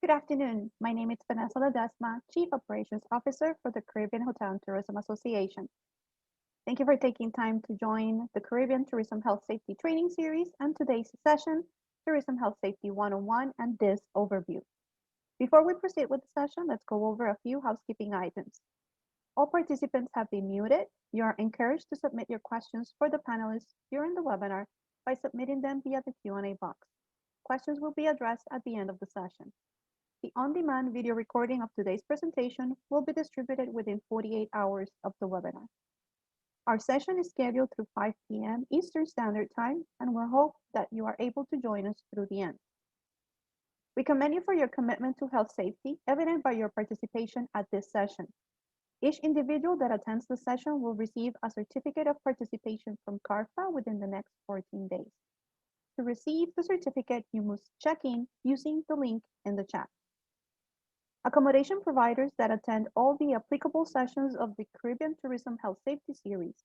Good afternoon. My name is Vanessa Ledesma, Chief Operations Officer for the Caribbean Hotel and Tourism Association. Thank you for taking time to join the Caribbean Tourism Health Safety Training Series and today's session, Tourism Health Safety 101 and THiS Overview. Before we proceed with the session, let's go over a few housekeeping items. All participants have been muted. You are encouraged to submit your questions for the panelists during the webinar by submitting them via the Q&A box. Questions will be addressed at the end of the session. The on-demand video recording of today's presentation will be distributed within 48 hours of the webinar. Our session is scheduled through 5 p.m. Eastern Standard Time, and we hope that you are able to join us through the end. We commend you for your commitment to health safety, evident by your participation at this session. Each individual that attends the session will receive a certificate of participation from CARPHA within the next 14 days. To receive the certificate, you must check in using the link in the chat. Accommodation providers that attend all the applicable sessions of the Caribbean Tourism Health Safety Series,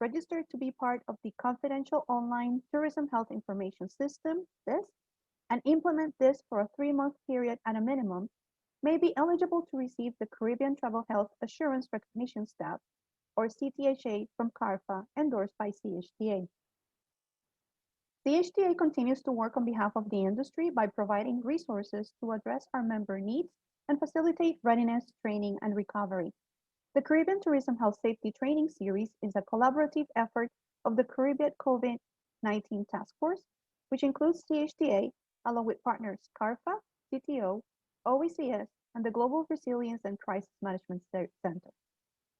registered to be part of the confidential online Tourism Health Information System, THiS, and implement this for a 3-month period at a minimum, may be eligible to receive the Caribbean Travel Health Assurance Recognition Staff, or CTHA, from CARPHA, endorsed by CHTA. CHTA continues to work on behalf of the industry by providing resources to address our member needs and facilitate readiness, training, and recovery. The Caribbean Tourism Health Safety Training Series is a collaborative effort of the Caribbean COVID-19 Task Force, which includes CHTA, along with partners CARPHA, CTO, OECS, and the Global Resilience and Crisis Management Center.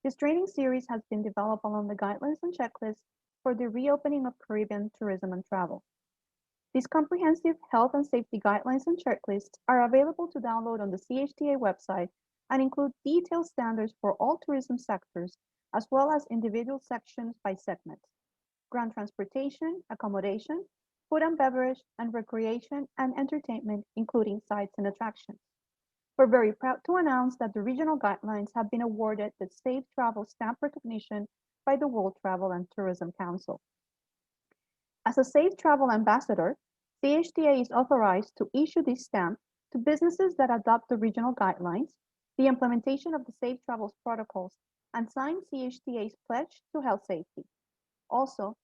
This training series has been developed along the guidelines and checklists for the reopening of Caribbean tourism and travel. These comprehensive health and safety guidelines and checklists are available to download on the CHTA website and include detailed standards for all tourism sectors, as well as individual sections by segment: ground transportation, accommodation, food and beverage, and recreation and entertainment, including sites and attractions. We're very proud to announce that the regional guidelines have been awarded the Safe Travel Stamp recognition by the World Travel and Tourism Council. As a Safe Travel Ambassador, CHTA is authorized to issue this stamp to businesses that adopt the regional guidelines, the implementation of the Safe Travels protocols, and sign CHTA's pledge to health safety. Also,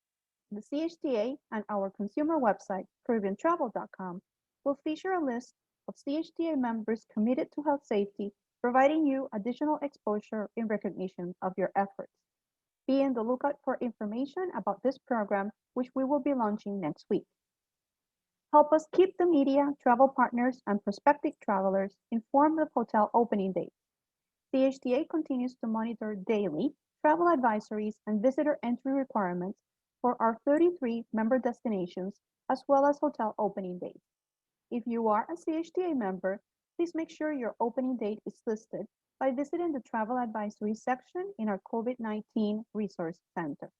the CHTA and our consumer website, CaribbeanTravel.com, will feature a list of CHTA members committed to health safety, providing you additional exposure in recognition of your efforts. Be on the lookout for information about this program, which we will be launching next week. Help us keep the media, travel partners, and prospective travelers informed of hotel opening dates. CHTA continues to monitor daily travel advisories and visitor entry requirements for our 33 member destinations, as well as hotel opening dates. If you are a CHTA member, please make sure your opening date is listed by visiting the Travel Advisory section in our COVID-19 Resource Center.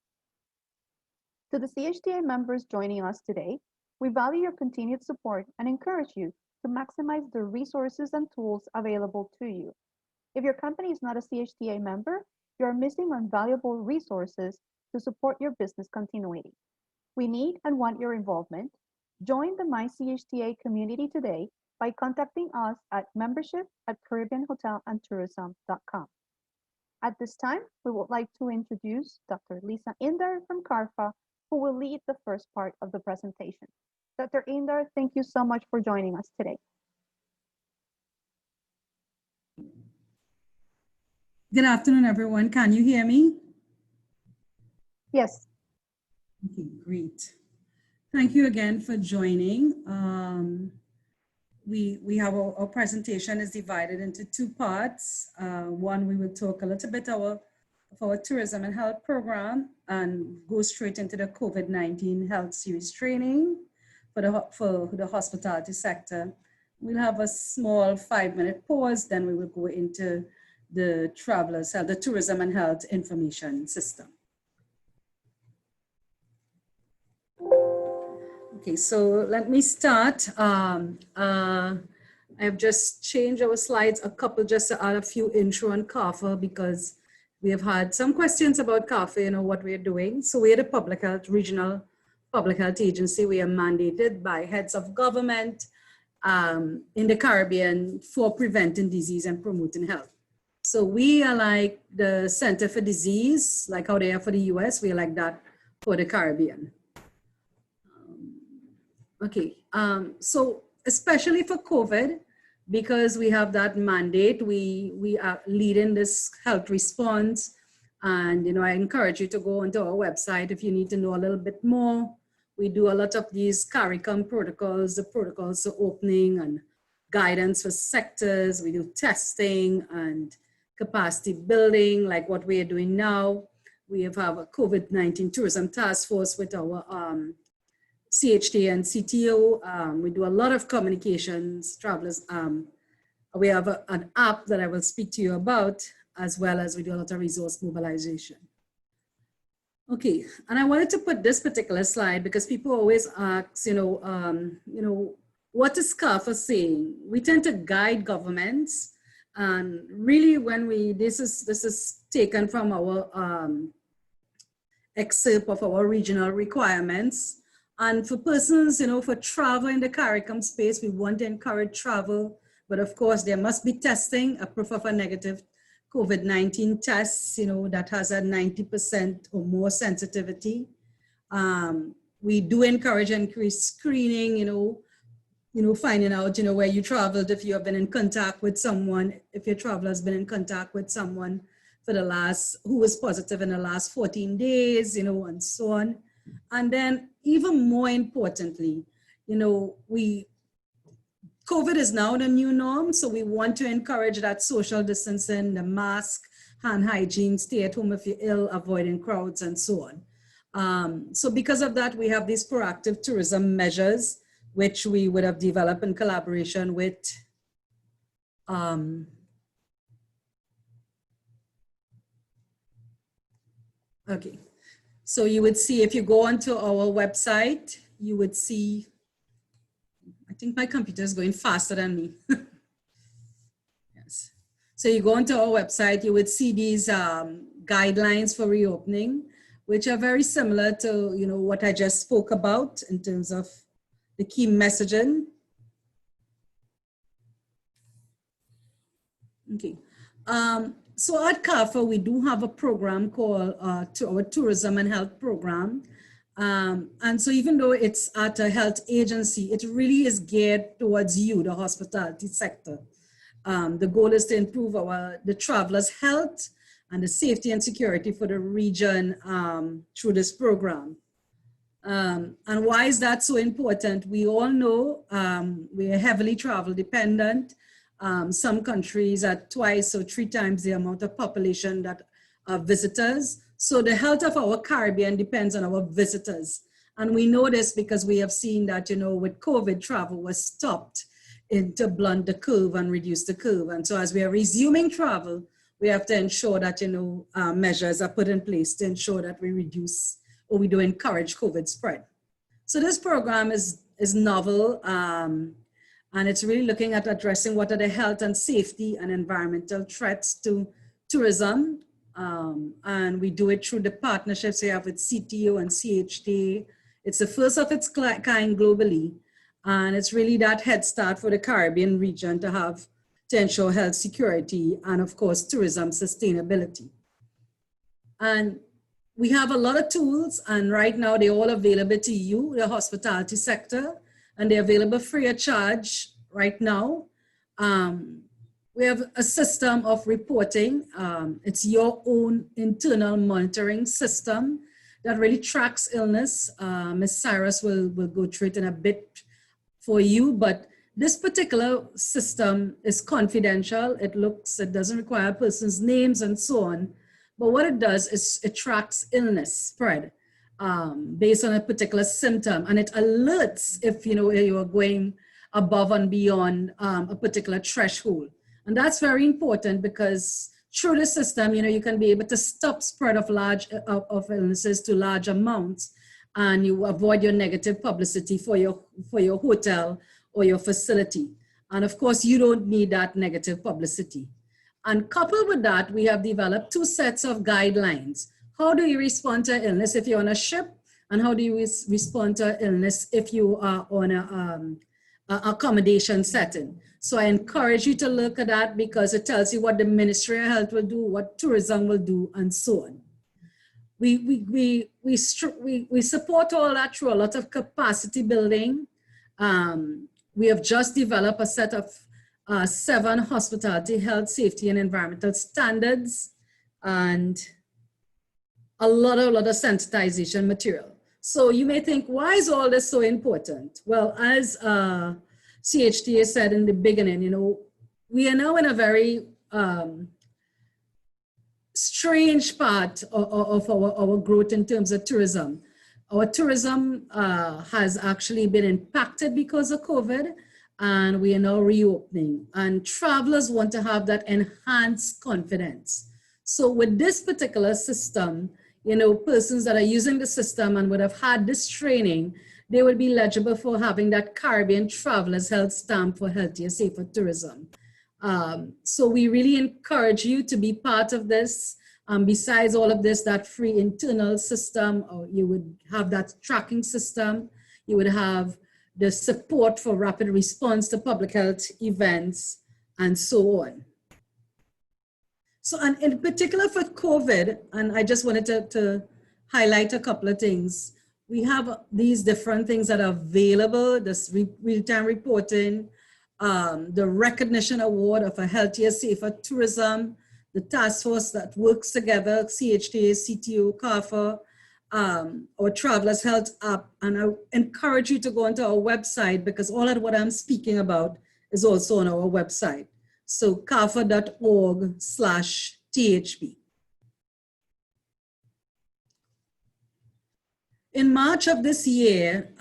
To the CHTA members joining us today, we value your continued support and encourage you to maximize the resources and tools available to you. If your company is not a CHTA member, you are missing on valuable resources to support your business continuity. We need and want your involvement. Join the MyCHTA community today by contacting us at membership@caribbeanhotelandtourism.com. At this time, we would like to introduce Dr. Lisa Indar from CARPHA, who will lead the first part of the presentation. Dr. Indar, thank you so much for joining us today. Good afternoon, everyone. Can you hear me? Yes. Okay, great. Thank you again for joining. We have our presentation is divided into 2 parts. One, we will talk a little bit of our tourism and health program and go straight into the COVID-19 health series training for the hospitality sector. We'll have a small 5-minute pause, then we will go into the the tourism and health information system. Okay, so let me start. I've just changed our slides a couple just to add a few intro on CARPHA, because we have had some questions about CARPHA, what we're doing. So we're the public health, regional public health agency. We are mandated by heads of government in the Caribbean for preventing disease and promoting health. So we are like the Center for Disease, like how they are for the US, we are like that for the Caribbean. Okay, so especially for COVID, because we have that mandate, we are leading this health response. And, I encourage you to go onto our website if you need to know a little bit more. We do a lot of these CARICOM protocols, the protocols for opening and guidance for sectors. We do testing and capacity building, like what we are doing now. We have a COVID-19 tourism task force with our CHTA and CTO. We do a lot of communications, travelers. We have an app that I will speak to you about, as well as we do a lot of resource mobilization. Okay, and I wanted to put this particular slide because people always ask, what is CARPHA saying? We tend to guide governments, and really when this is taken from our excerpt of our regional requirements. And for persons, for travel in the CARICOM space, we want to encourage travel, but of course there must be testing, a proof of a negative COVID-19 test, that has a 90% or more sensitivity. We do encourage increased screening, finding out, where you traveled, if you have been in contact with someone, if your traveler has been in contact with someone who was positive in the last 14 days, and so on. And then even more importantly, COVID is now the new norm, so we want to encourage that social distancing, the mask, hand hygiene, stay at home if you're ill, avoiding crowds, and so on. So because of that, we have these proactive tourism measures, which we would have developed in collaboration with okay. So you would see, if you go onto our website, you would see, I think my computer is going faster than me. Yes. So you go onto our website, you would see these guidelines for reopening, which are very similar to, what I just spoke about in terms of the key messaging. Okay. So at CARPHA, we do have a program called our Tourism and Health Program. And so even though it's at a health agency, it really is geared towards you, the hospitality sector. The goal is to improve the travelers' health and the safety and security for the region through this program. And why is that so important? We all know we are heavily travel dependent. Some countries are 2 or 3 times the amount of population that are visitors. So the health of our Caribbean depends on our visitors. And we know this because we have seen that, with COVID, travel was stopped to blunt the curve and reduce the curve. And so as we are resuming travel, we have to ensure that, measures are put in place to ensure that we reduce or we do encourage COVID spread. So this program is novel. And it's really looking at addressing what are the health and safety and environmental threats to tourism. And we do it through the partnerships we have with CTO and CHTA. It's the first of its kind globally. And it's really that head start for the Caribbean region to ensure health security and of course, tourism sustainability. And we have a lot of tools, and right now they're all available to you, the hospitality sector, and they're available free of charge right now. We have a system of reporting. It's your own internal monitoring system that really tracks illness. Ms. Cyrus will go through it in a bit for you, but this particular system is confidential. It doesn't require a person's names and so on. But what it does is it tracks illness spread based on a particular symptom, and it alerts if you are going above and beyond a particular threshold. And that's very important because through the system, you can be able to stop spread of of illnesses to large amounts, and you avoid your negative publicity for your hotel or your facility. And of course, you don't need that negative publicity. And coupled with that, we have developed 2 sets of guidelines. How do you respond to illness if you're on a ship? And how do you respond to illness if you are on accommodation setting. So I encourage you to look at that because it tells you what the Ministry of Health will do, what tourism will do, and so on. We support all that through a lot of capacity building. We have just developed a set of 7 hospitality, health, safety, and environmental standards, and a lot of sensitization material. So you may think, why is all this so important? Well, as CHTA said in the beginning, you know, we are now in a very strange part of our growth in terms of tourism. Our tourism has actually been impacted because of COVID, and we are now reopening. And travelers want to have that enhanced confidence. So with this particular system, you know, persons that are using the system and would have had this training, they would be eligible for having that Caribbean Travelers Health Stamp for healthier, safer tourism. So we really encourage you to be part of this. Besides all of this, that free internal system, or you would have that tracking system, you would have the support for rapid response to public health events, and so on. So, and in particular for COVID, and I just wanted to highlight a couple of things. We have these different things that are available, this real-time reporting, the recognition award of a healthier, safer tourism, the task force that works together, CHTA, CTO, CARPHA, our Travelers Health app. And I encourage you to go onto our website because all of what I'm speaking about is also on our website. So carpha.org/THP. In March of this year,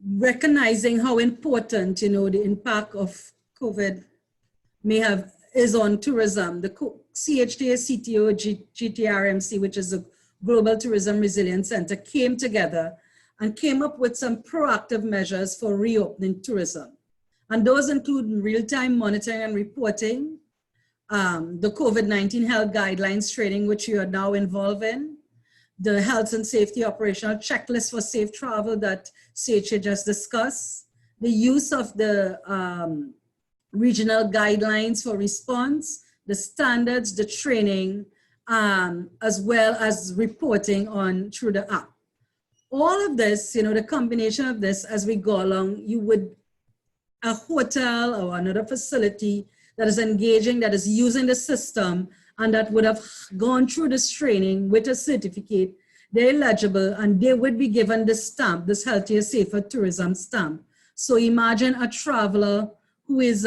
recognizing how important, you know, the impact of COVID is on tourism, the CHTA, CTO, GTRMC, which is the Global Tourism Resilience Center, came together and came up with some proactive measures for reopening tourism. And those include real-time monitoring and reporting, the COVID-19 health guidelines training, which you are now involved in, the health and safety operational checklist for safe travel that CHA just discussed, the use of the regional guidelines for response, the standards, the training, as well as reporting on through the app. All of this, you know, the combination of this as we go along, a hotel or another facility that is engaging, that is using the system, and that would have gone through this training with a certificate, they're eligible and they would be given this stamp, this healthier, safer tourism stamp. So imagine a traveler who is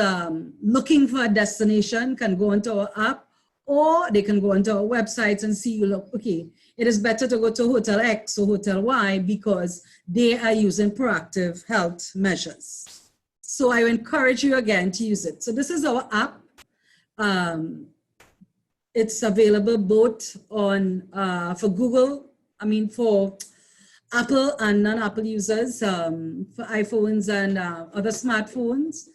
looking for a destination can go onto our app, or they can go onto our websites and see, look, okay, it is better to go to Hotel X or Hotel Y because they are using proactive health measures. So I encourage you again to use it. So this is our app. It's available both on for Google, for Apple and non-Apple users, for iPhones and other smartphones.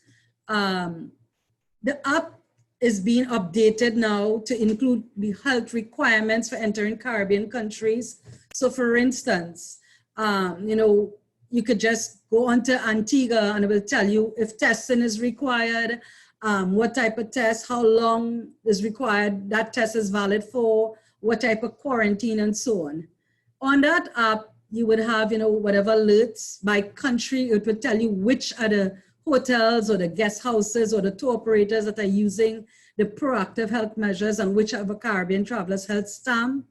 The app is being updated now to include the health requirements for entering Caribbean countries. So for instance, you could just go onto Antigua and it will tell you if testing is required, what type of test, how long is required, that test is valid for, what type of quarantine, and so on. On that app, you would have, whatever alerts by country. It would tell you which are the hotels or the guest houses or the tour operators that are using the proactive health measures and which have a Caribbean Travelers Health Stamp.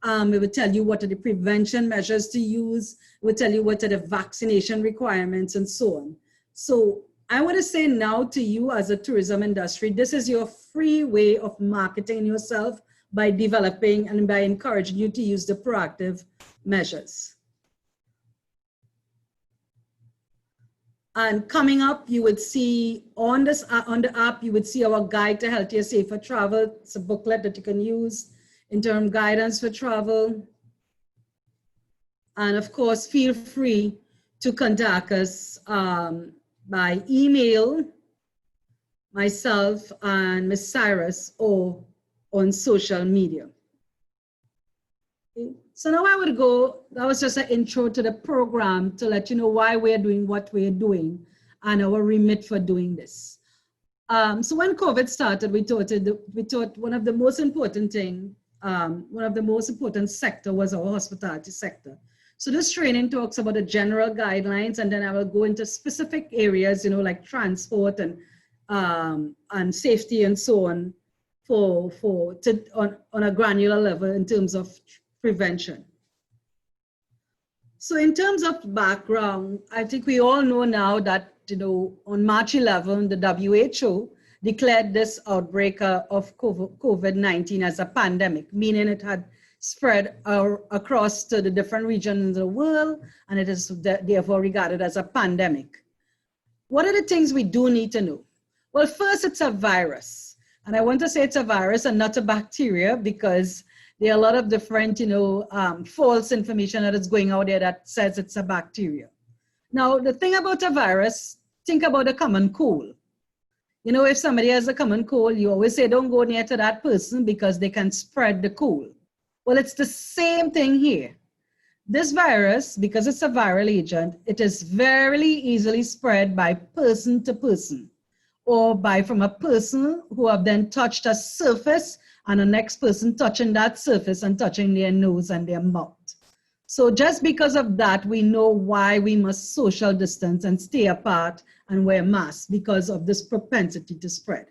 It would tell you what are the prevention measures to use. It would tell you what are the vaccination requirements and so on. So I want to say now to you as a tourism industry, this is your free way of marketing yourself by developing and by encouraging you to use the proactive measures. And coming up, you would see on the app, you would see our guide to healthier, safer travel. It's a booklet that you can use in terms of guidance for travel. And of course, feel free to contact us by email, myself and Ms. Cyrus, or on social media. Okay. So now I would go, that was just an intro to the program to let you know why we're doing what we're doing. and our remit for doing this. So when COVID started, we thought one of the most important one of the most important sector was our hospitality sector. So this training talks about the general guidelines, and then I will go into specific areas, like transport and safety and so on, on a granular level in terms of prevention. So in terms of background, I think we all know now that, on March 11, the WHO declared this outbreak of COVID-19 as a pandemic, meaning it had spread across to the different regions of the world, and it is therefore regarded as a pandemic. What are the things we do need to know? Well, first, it's a virus. And I want to say it's a virus and not a bacteria, because there are a lot of different, false information that is going out there that says it's a bacteria. Now, the thing about a virus, think about a common cold. If somebody has a common cold, you always say, don't go near to that person because they can spread the cold. Well, it's the same thing here. This virus, because it's a viral agent, it is very easily spread by person to person, or from a person who have then touched a surface and the next person touching that surface and touching their nose and their mouth. So just because of that, we know why we must social distance and stay apart and wear masks, because of this propensity to spread.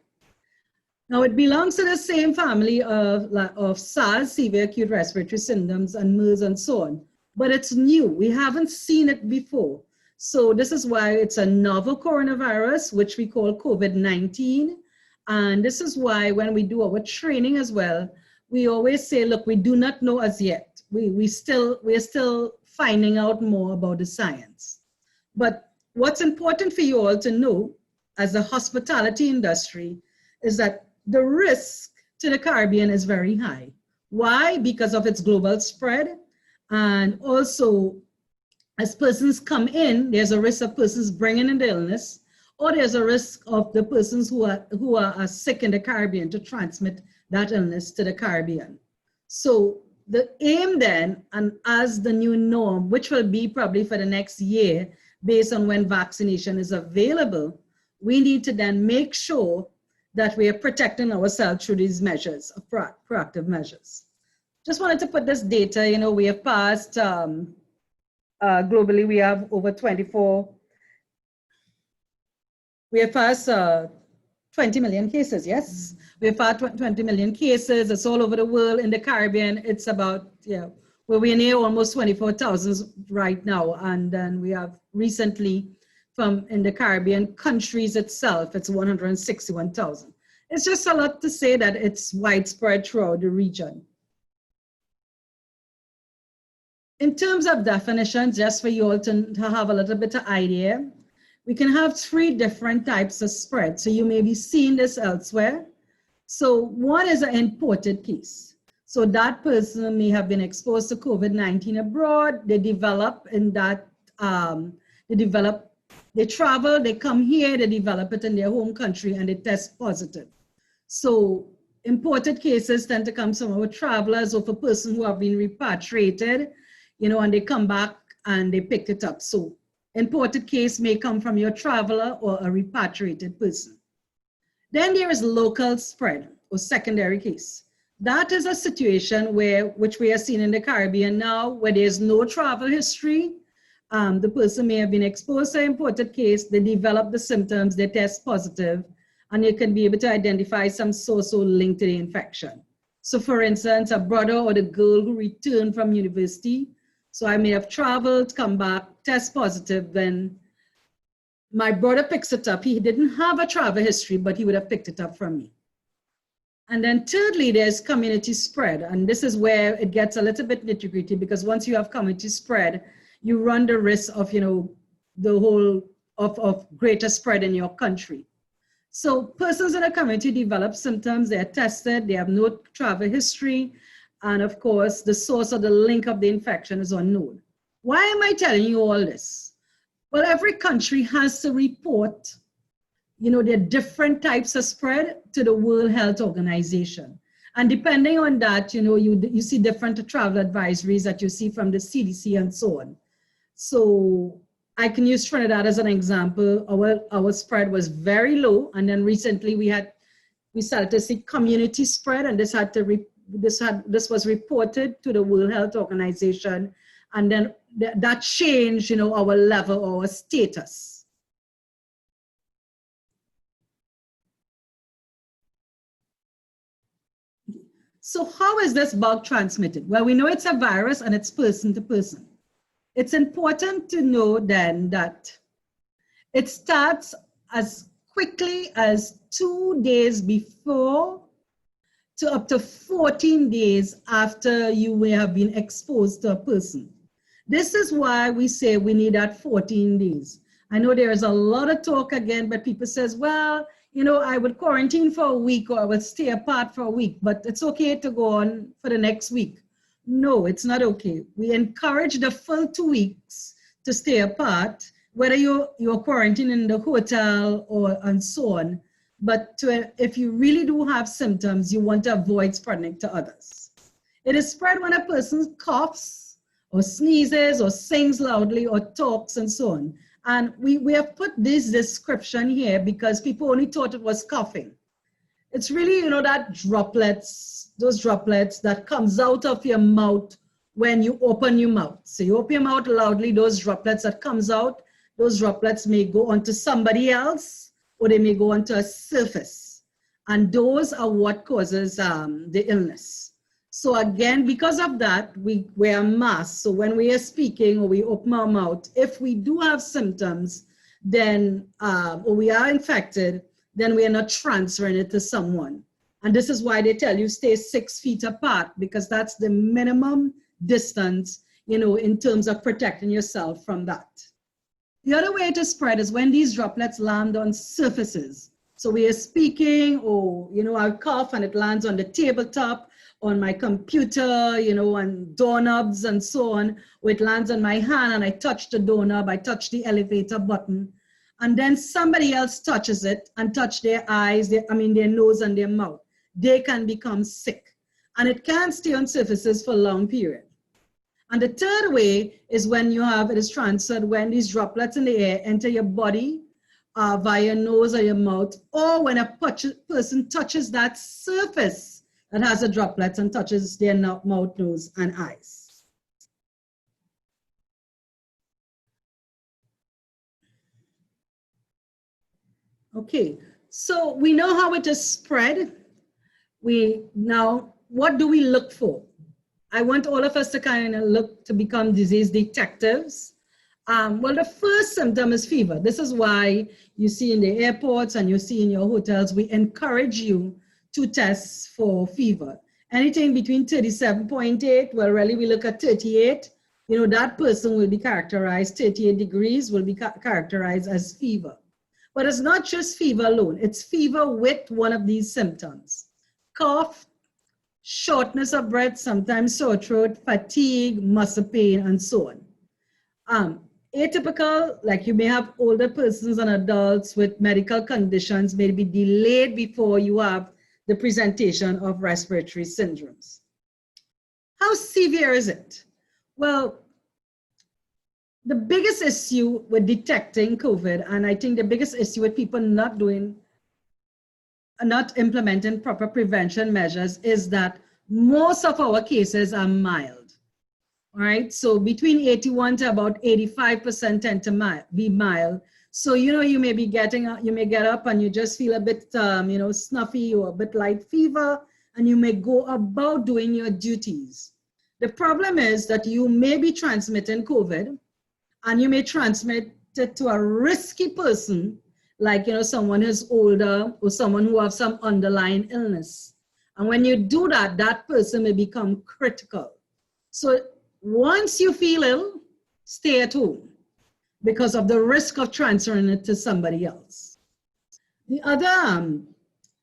Now, it belongs to the same family of SARS, severe acute respiratory syndromes, and MERS and so on, but it's new. We haven't seen it before. So this is why it's a novel coronavirus, which we call COVID-19. And this is why when we do our training as well, we always say, look, we do not know as yet. We're still finding out more about the science. But what's important for you all to know as a hospitality industry is that the risk to the Caribbean is very high. Why? Because of its global spread. And also, as persons come in, there's a risk of persons bringing in the illness, or there's a risk of the persons who are sick in the Caribbean to transmit that illness to the Caribbean. So the aim then, and as the new norm, which will be probably for the next year, based on when vaccination is available, we need to then make sure that we are protecting ourselves through these measures, proactive measures. Just wanted to put this data, we have passed, globally, we have over 20 million cases, yes? We've had 20 million cases. It's all over the world. In the Caribbean, it's about, we're near almost 24,000 right now. And then we have recently in the Caribbean countries itself, it's 161,000. It's just a lot to say that it's widespread throughout the region. In terms of definitions, just for you all to have a little bit of idea, we can have 3 different types of spread. So you may be seeing this elsewhere. So one is an imported case. So that person may have been exposed to COVID-19 abroad. They develop in that, they travel, they come here, they develop it in their home country, and they test positive. So imported cases tend to come from our travelers or for persons who have been repatriated, and they come back and they pick it up. So imported case may come from your traveler or a repatriated person. Then there is local spread or secondary case. That is a situation which we are seeing in the Caribbean now, where there's no travel history. The person may have been exposed to an imported case, they develop the symptoms, they test positive, and you can be able to identify some source or link to the infection. So for instance, a brother or the girl who returned from university, so I may have traveled, come back, test positive, then my brother picks it up. He didn't have a travel history, but he would have picked it up from me. And then thirdly, there's community spread. And this is where it gets a little bit nitty-gritty, because once you have community spread, you run the risk of, the whole of greater spread in your country. So persons in a community develop symptoms, they're tested, they have no travel history, and of course, the source or the link of the infection is unknown. Why am I telling you all this? Well, every country has to report, their different types of spread to the World Health Organization. And depending on that, you see different travel advisories that you see from the CDC and so on. So I can use Trinidad as an example. Our spread was very low, and then recently we started to see community spread, and this was reported to the World Health Organization, and then that changed, our level, our status. So how is this bug transmitted? Well, we know it's a virus and it's person to person. It's important to know then that it starts as quickly as 2 days before to up to 14 days after you may have been exposed to a person. This is why we say we need that 14 days. I know there is a lot of talk again, but people says, well, I would quarantine for a week or I would stay apart for a week, but it's okay to go on for the next week. No, it's not okay. We encourage the full 2 weeks to stay apart, whether you're quarantining in the hotel and so on. But if you really do have symptoms, you want to avoid spreading it to others. It is spread when a person coughs or sneezes or sings loudly or talks and so on. And we have put this description here because people only thought it was coughing. It's really, that those droplets that comes out of your mouth when you open your mouth. So you open your mouth loudly, those droplets that comes out, those droplets may go onto somebody else or they may go onto a surface. And those are what causes the illness. So again, because of that, we wear masks. So when we are speaking or we open our mouth, if we do have symptoms, then, or we are infected, then we are not transferring it to someone. And this is why they tell you stay 6 feet apart, because that's the minimum distance, in terms of protecting yourself from that. The other way to spread is when these droplets land on surfaces. So we are speaking, or, I cough and it lands on the tabletop, on my computer, on doorknobs and so on, or it lands on my hand and I touch the doorknob, I touch the elevator button, and then somebody else touches it and touch their eyes, their nose and their mouth. They can become sick. And it can stay on surfaces for a long period. And the third way is when it is transferred when these droplets in the air enter your body via your nose or your mouth, or when a person touches that surface that has the droplets and touches their mouth, nose, and eyes. Okay, so we know how it is spread. Now, what do we look for? I want all of us to kind of look to become disease detectives. Well, the first symptom is fever. This is why you see in the airports and you see in your hotels, we encourage you to test for fever. Anything between 37.8, well, really we look at 38, that person will be characterized, 38 degrees will be characterized as fever. But it's not just fever alone, it's fever with one of these symptoms. Cough, shortness of breath, sometimes sore throat, fatigue, muscle pain, and so on. Atypical, like you may have older persons and adults with medical conditions, may be delayed before you have the presentation of respiratory syndromes. How severe is it? Well, the biggest issue with detecting COVID, and I think the biggest issue with people not implementing proper prevention measures, is that most of our cases are mild. All right, so between 81 to about 85% tend to be mild. So, you may be you may get up and you just feel a bit, snuffy or a bit light fever, and you may go about doing your duties. The problem is that you may be transmitting COVID, and you may transmit it to a risky person, like, someone who's older or someone who has some underlying illness. And when you do that, that person may become critical. So once you feel ill, stay at home, because of the risk of transferring it to somebody else. The other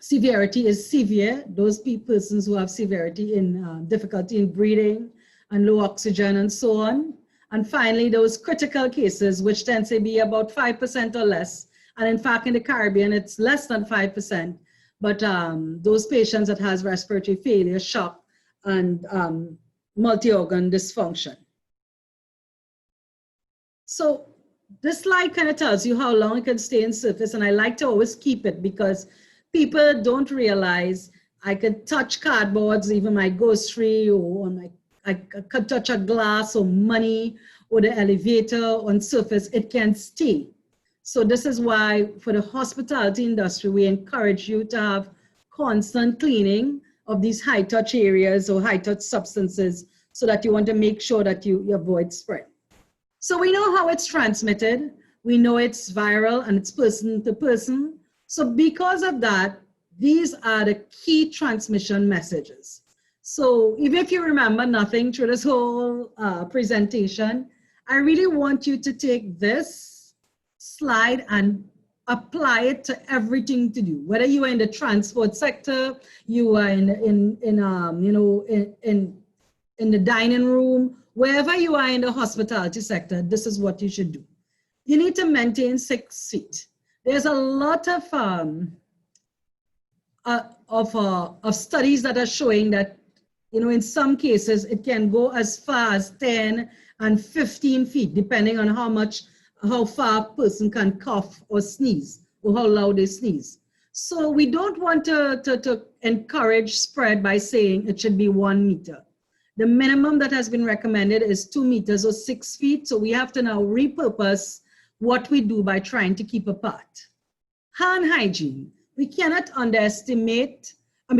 severity is severe. Those persons who have severity in difficulty in breathing and low oxygen and so on. And finally, those critical cases, which tend to be about 5% or less. And in fact, in the Caribbean, it's less than 5%. But those patients that has respiratory failure, shock, and multi-organ dysfunction. So this slide kind of tells you how long it can stay in surface, and I like to always keep it because people don't realize I could touch cardboards, even my grocery, or on my, I could touch a glass or money or the elevator on surface, it can stay. So this is why for the hospitality industry, we encourage you to have constant cleaning of these high touch areas or high touch substances so that you want to make sure that you avoid spread. So we know how it's transmitted. We know it's viral and it's person to person. So because of that, these are the key transmission messages. So even if you remember nothing through this whole presentation, I really want you to take this slide and apply it to everything to do. Whether you are in the transport sector, you are in the dining room, wherever you are in the hospitality sector, this is what you should do. You need to maintain 6 feet. There's a lot of studies that are showing that, in some cases, it can go as far as 10 and 15 feet, depending on how far a person can cough or sneeze, or how loud they sneeze. So we don't want to encourage spread by saying it should be 1 meter. The minimum that has been recommended is 2 meters or 6 feet. So we have to now repurpose what we do by trying to keep apart. Hand hygiene. We cannot underestimate how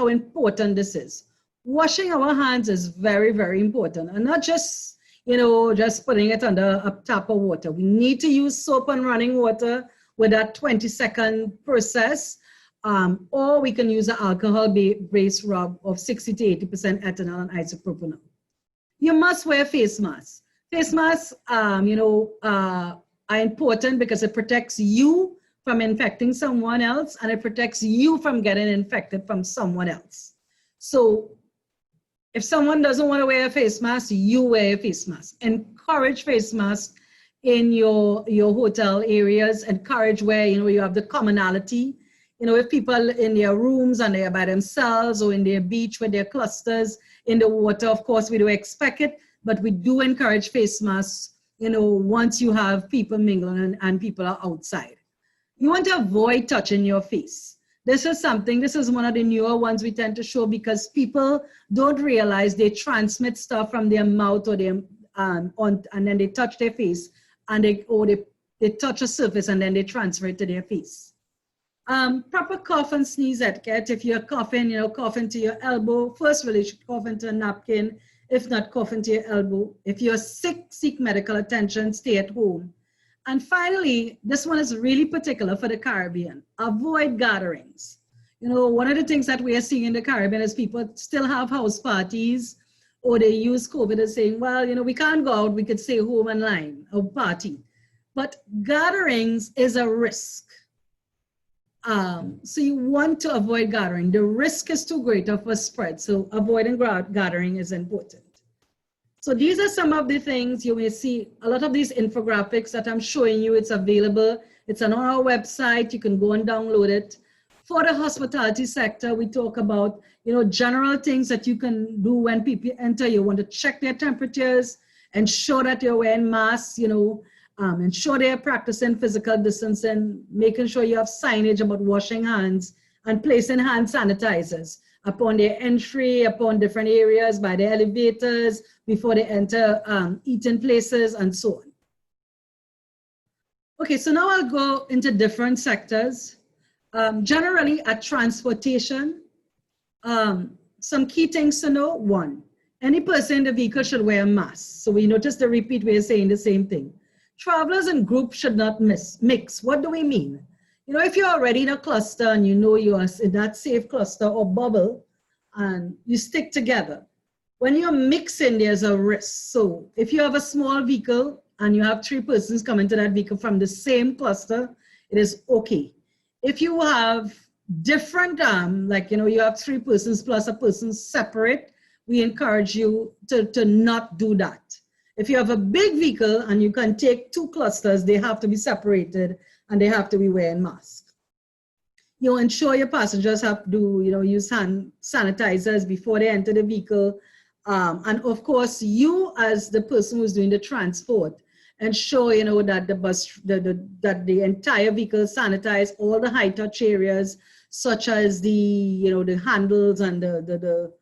important this is. Washing our hands is very, very important, and not just, just putting it under a tap of water. We need to use soap and running water with that 20-second process, or we can use an alcohol-based rub of 60 to 80% ethanol and isopropanol. You must wear face masks. Face masks, are important because it protects you from infecting someone else, and it protects you from getting infected from someone else. So if someone doesn't want to wear a face mask, you wear a face mask. Encourage face masks in your hotel areas. Encourage where, you have the commonality. If people in their rooms and they're by themselves, or in their beach with their clusters in the water, of course, we do expect it, but we do encourage face masks, once you have people mingling and people are outside. You want to avoid touching your face. This is one of the newer ones we tend to show because people don't realize they transmit stuff from their mouth or their, and then they touch their face, and they touch a surface and then they transfer it to their face. Proper cough and sneeze etiquette. If you're coughing, cough into your elbow. First, really, you should cough into a napkin. If not, cough into your elbow. If you're sick, seek medical attention, stay at home. And finally, this one is really particular for the Caribbean. Avoid gatherings. One of the things that we are seeing in the Caribbean is people still have house parties, or they use COVID as saying, well, we can't go out, we could stay home online or party. But gatherings is a risk. So you want to avoid gathering. The risk is too great of a spread, so avoiding gathering is important. So these are some of the things you may see. A lot of these infographics that I'm showing you, it's available. It's on our website. You can go and download it. For the hospitality sector, we talk about, general things that you can do when people enter. You want to check their temperatures, ensure that you're wearing masks, ensure they're practicing physical distancing, making sure you have signage about washing hands and placing hand sanitizers upon their entry, upon different areas, by the elevators, before they enter eating places, and so on. Okay, so now I'll go into different sectors. Generally, at transportation, some key things to know. One, any person in the vehicle should wear a mask. So we notice the repeat way of saying the same thing. Travelers and groups should not mix. What do we mean? If you're already in a cluster and you are in that safe cluster or bubble and you stick together, when you're mixing, there's a risk. So if you have a small vehicle and you have 3 persons coming to that vehicle from the same cluster, it is okay. If you have different, you have 3 persons plus a person separate, we encourage you to not do that. If you have a big vehicle and you can take 2 clusters, they have to be separated and they have to be wearing masks. Ensure your passengers have to, use hand sanitizers before they enter the vehicle. And of course, you as the person who's doing the transport, ensure, that the bus, that the entire vehicle is sanitized, all the high touch areas, such as the, the handles and the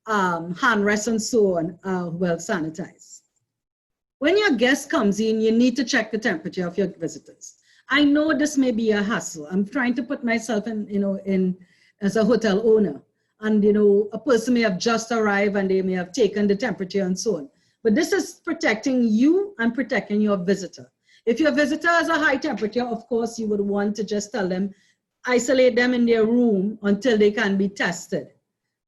handrests and so on, are well sanitized. When your guest comes in, you need to check the temperature of your visitors. I know this may be a hassle. I'm trying to put myself in as a hotel owner, and a person may have just arrived and they may have taken the temperature and so on. But this is protecting you and protecting your visitor. If your visitor has a high temperature, of course, you would want to just tell them, isolate them in their room until they can be tested,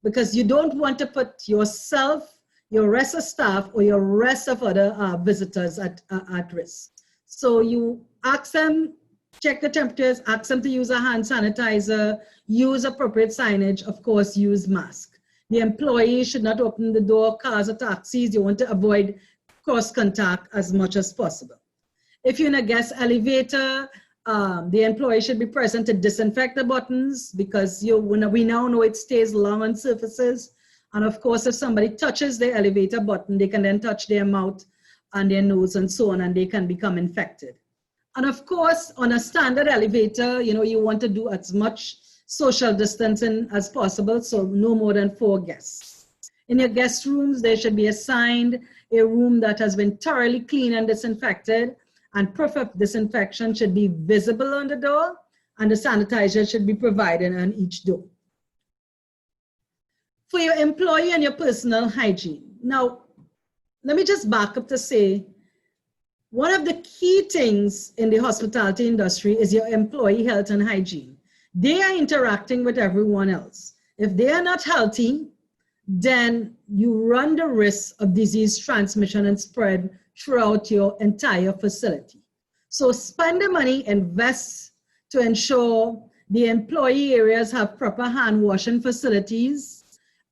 because you don't want to put yourself, your rest of staff, or your rest of other visitors at risk. So you ask them, check the temperatures, ask them to use a hand sanitizer, use appropriate signage, of course, use mask. The employee should not open the door, cars or taxis. You want to avoid cross contact as much as possible. If you're in a guest elevator, the employee should be present to disinfect the buttons, because we now know it stays long on surfaces. And of course, if somebody touches the elevator button, they can then touch their mouth and their nose and so on, and they can become infected. And of course, on a standard elevator, you want to do as much social distancing as possible, so no more than 4 guests. In your guest rooms, there should be assigned a room that has been thoroughly cleaned and disinfected, and proof of disinfection should be visible on the door, and the sanitizer should be provided on each door. For your employee and your personal hygiene. Now, let me just back up to say, one of the key things in the hospitality industry is your employee health and hygiene. They are interacting with everyone else. If they are not healthy, then you run the risk of disease transmission and spread throughout your entire facility. So spend the money, invest to ensure the employee areas have proper hand washing facilities.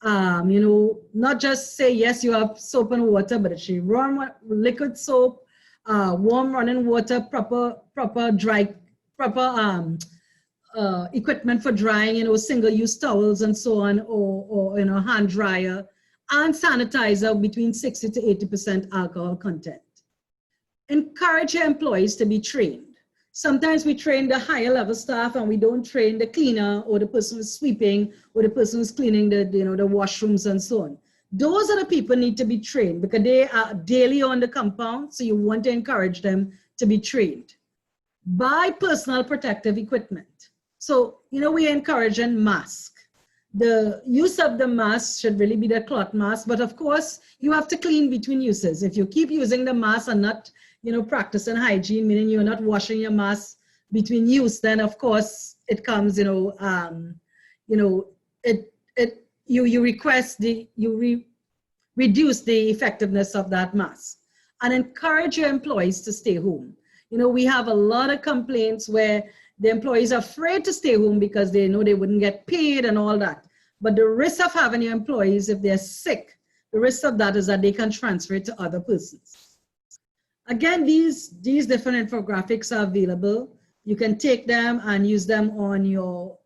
Not just say, yes, you have soap and water, but it should run liquid soap, warm running water, proper equipment for drying, single-use towels and so on, or hand dryer, and sanitizer between 60 to 80% alcohol content. Encourage your employees to be trained. Sometimes we train the higher level staff and we don't train the cleaner or the person who's sweeping or the person who's cleaning the washrooms and so on. Those are the people need to be trained, because they are daily on the compound, so you want to encourage them to be trained. Buy personal protective equipment. So, we encourage a mask. The use of the mask should really be the cloth mask, but of course, you have to clean between uses. If you keep using the mask and not, practicing hygiene, meaning you're not washing your mask between use, then of course it comes, you reduce the effectiveness of that mask. And encourage your employees to stay home. We have a lot of complaints where the employees are afraid to stay home because they know they wouldn't get paid and all that. But the risk of having your employees, if they're sick, the risk of that is that they can transfer it to other persons. Again, these different infographics are available. You can take them and use them on your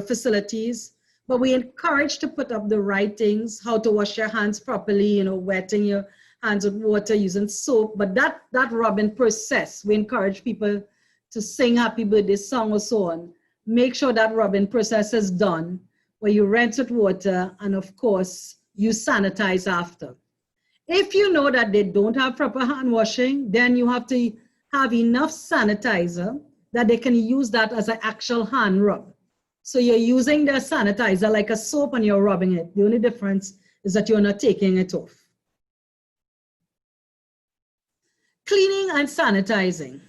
facilities. But we encourage to put up the right things, how to wash your hands properly, wetting your hands with water, using soap. But that rubbing process, we encourage people to sing happy birthday song or so on. Make sure that rubbing process is done, where you rinse with water, and of course, you sanitize after. If you know that they don't have proper hand washing, then you have to have enough sanitizer that they can use that as an actual hand rub. So you're using the sanitizer like a soap and you're rubbing it. The only difference is that you're not taking it off. Cleaning and sanitizing.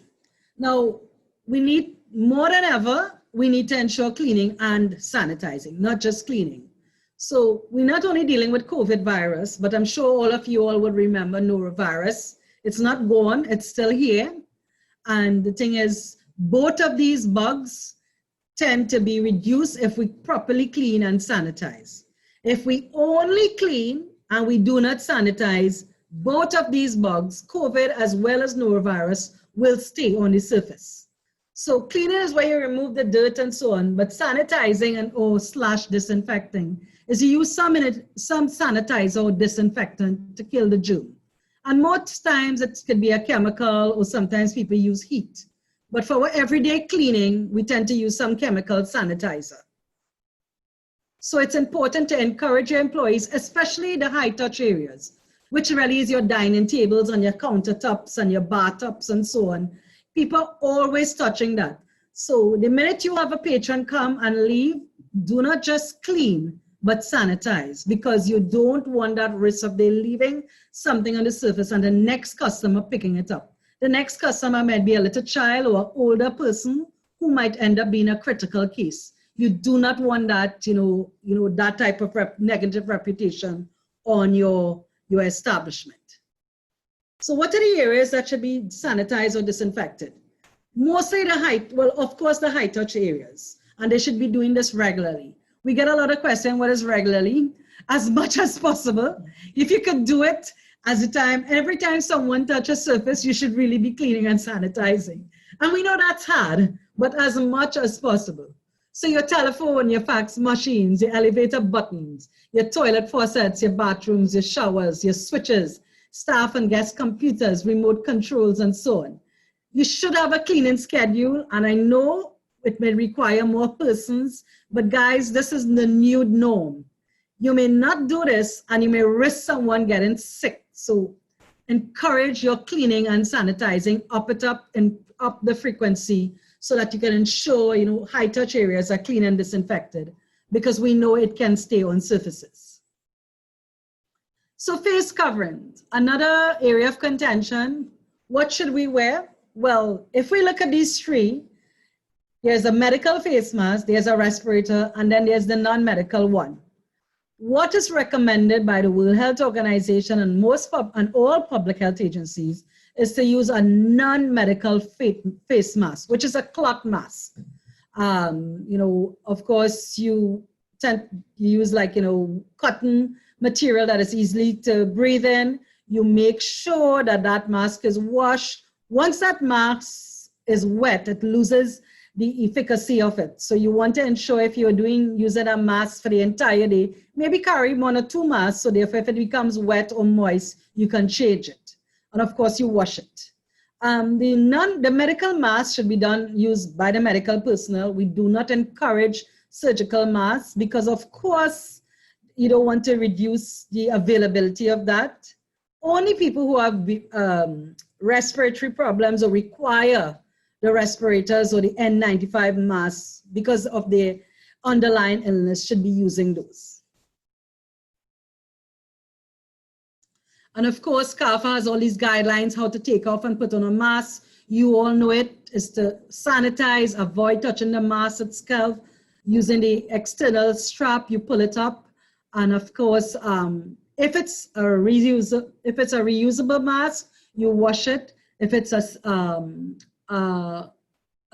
Now, we need, more than ever, we need to ensure cleaning and sanitizing, not just cleaning. So we're not only dealing with COVID virus, but I'm sure all of you all would remember norovirus. It's not gone, it's still here. And the thing is, both of these bugs tend to be reduced if we properly clean and sanitize. If we only clean and we do not sanitize, both of these bugs, COVID as well as norovirus, will stay on the surface. So cleaning is where you remove the dirt and so on, but sanitizing and disinfecting is you use some sanitizer or disinfectant to kill the germ. And most times it could be a chemical, or sometimes people use heat. But for our everyday cleaning, we tend to use some chemical sanitizer. So it's important to encourage your employees, especially the high touch areas, which really is your dining tables and your countertops and your bathtubs and so on. People are always touching that. So the minute you have a patron come and leave, do not just clean, but sanitize, because you don't want that risk of they leaving something on the surface and the next customer picking it up. The next customer might be a little child or an older person who might end up being a critical case. You do not want that, that type of negative reputation on your establishment. So what are the areas that should be sanitized or disinfected? Mostly of course, the high touch areas, and they should be doing this regularly. We get a lot of questions, what is regularly? As much as possible. If you could do it every time someone touches surface, you should really be cleaning and sanitizing. And we know that's hard, but as much as possible. So your telephone, your fax machines, your elevator buttons, your toilet faucets, your bathrooms, your showers, your switches, staff and guest computers, remote controls, and so on. You should have a cleaning schedule, and I know it may require more persons, but guys, this is the new norm. You may not do this and you may risk someone getting sick. So encourage your cleaning and sanitizing, up the frequency so that you can ensure, high touch areas are clean and disinfected, because we know it can stay on surfaces. So face coverings, another area of contention. What should we wear? Well, if we look at these three, there's a medical face mask, there's a respirator, and then there's the non-medical one. What is recommended by the World Health Organization and all public health agencies is to use a non-medical face mask, which is a cloth mask. Of course, you use cotton material that is easily to breathe in. You make sure that mask is washed. Once that mask is wet, it loses the efficacy of it. So you want to ensure if you're using a mask for the entire day, maybe carry 1 or 2 masks, so therefore if it becomes wet or moist, you can change it. And of course you wash it. The medical mask should be used by the medical personnel. We do not encourage surgical masks because of course you don't want to reduce the availability of that. Only people who have respiratory problems or require the respirators or the N95 masks because of the underlying illness should be using those. And of course, CARPHA has all these guidelines how to take off and put on a mask. You all know it is to sanitize, avoid touching the mask itself, using the external strap, you pull it up. And of course, if it's a reusable mask, you wash it. If it's a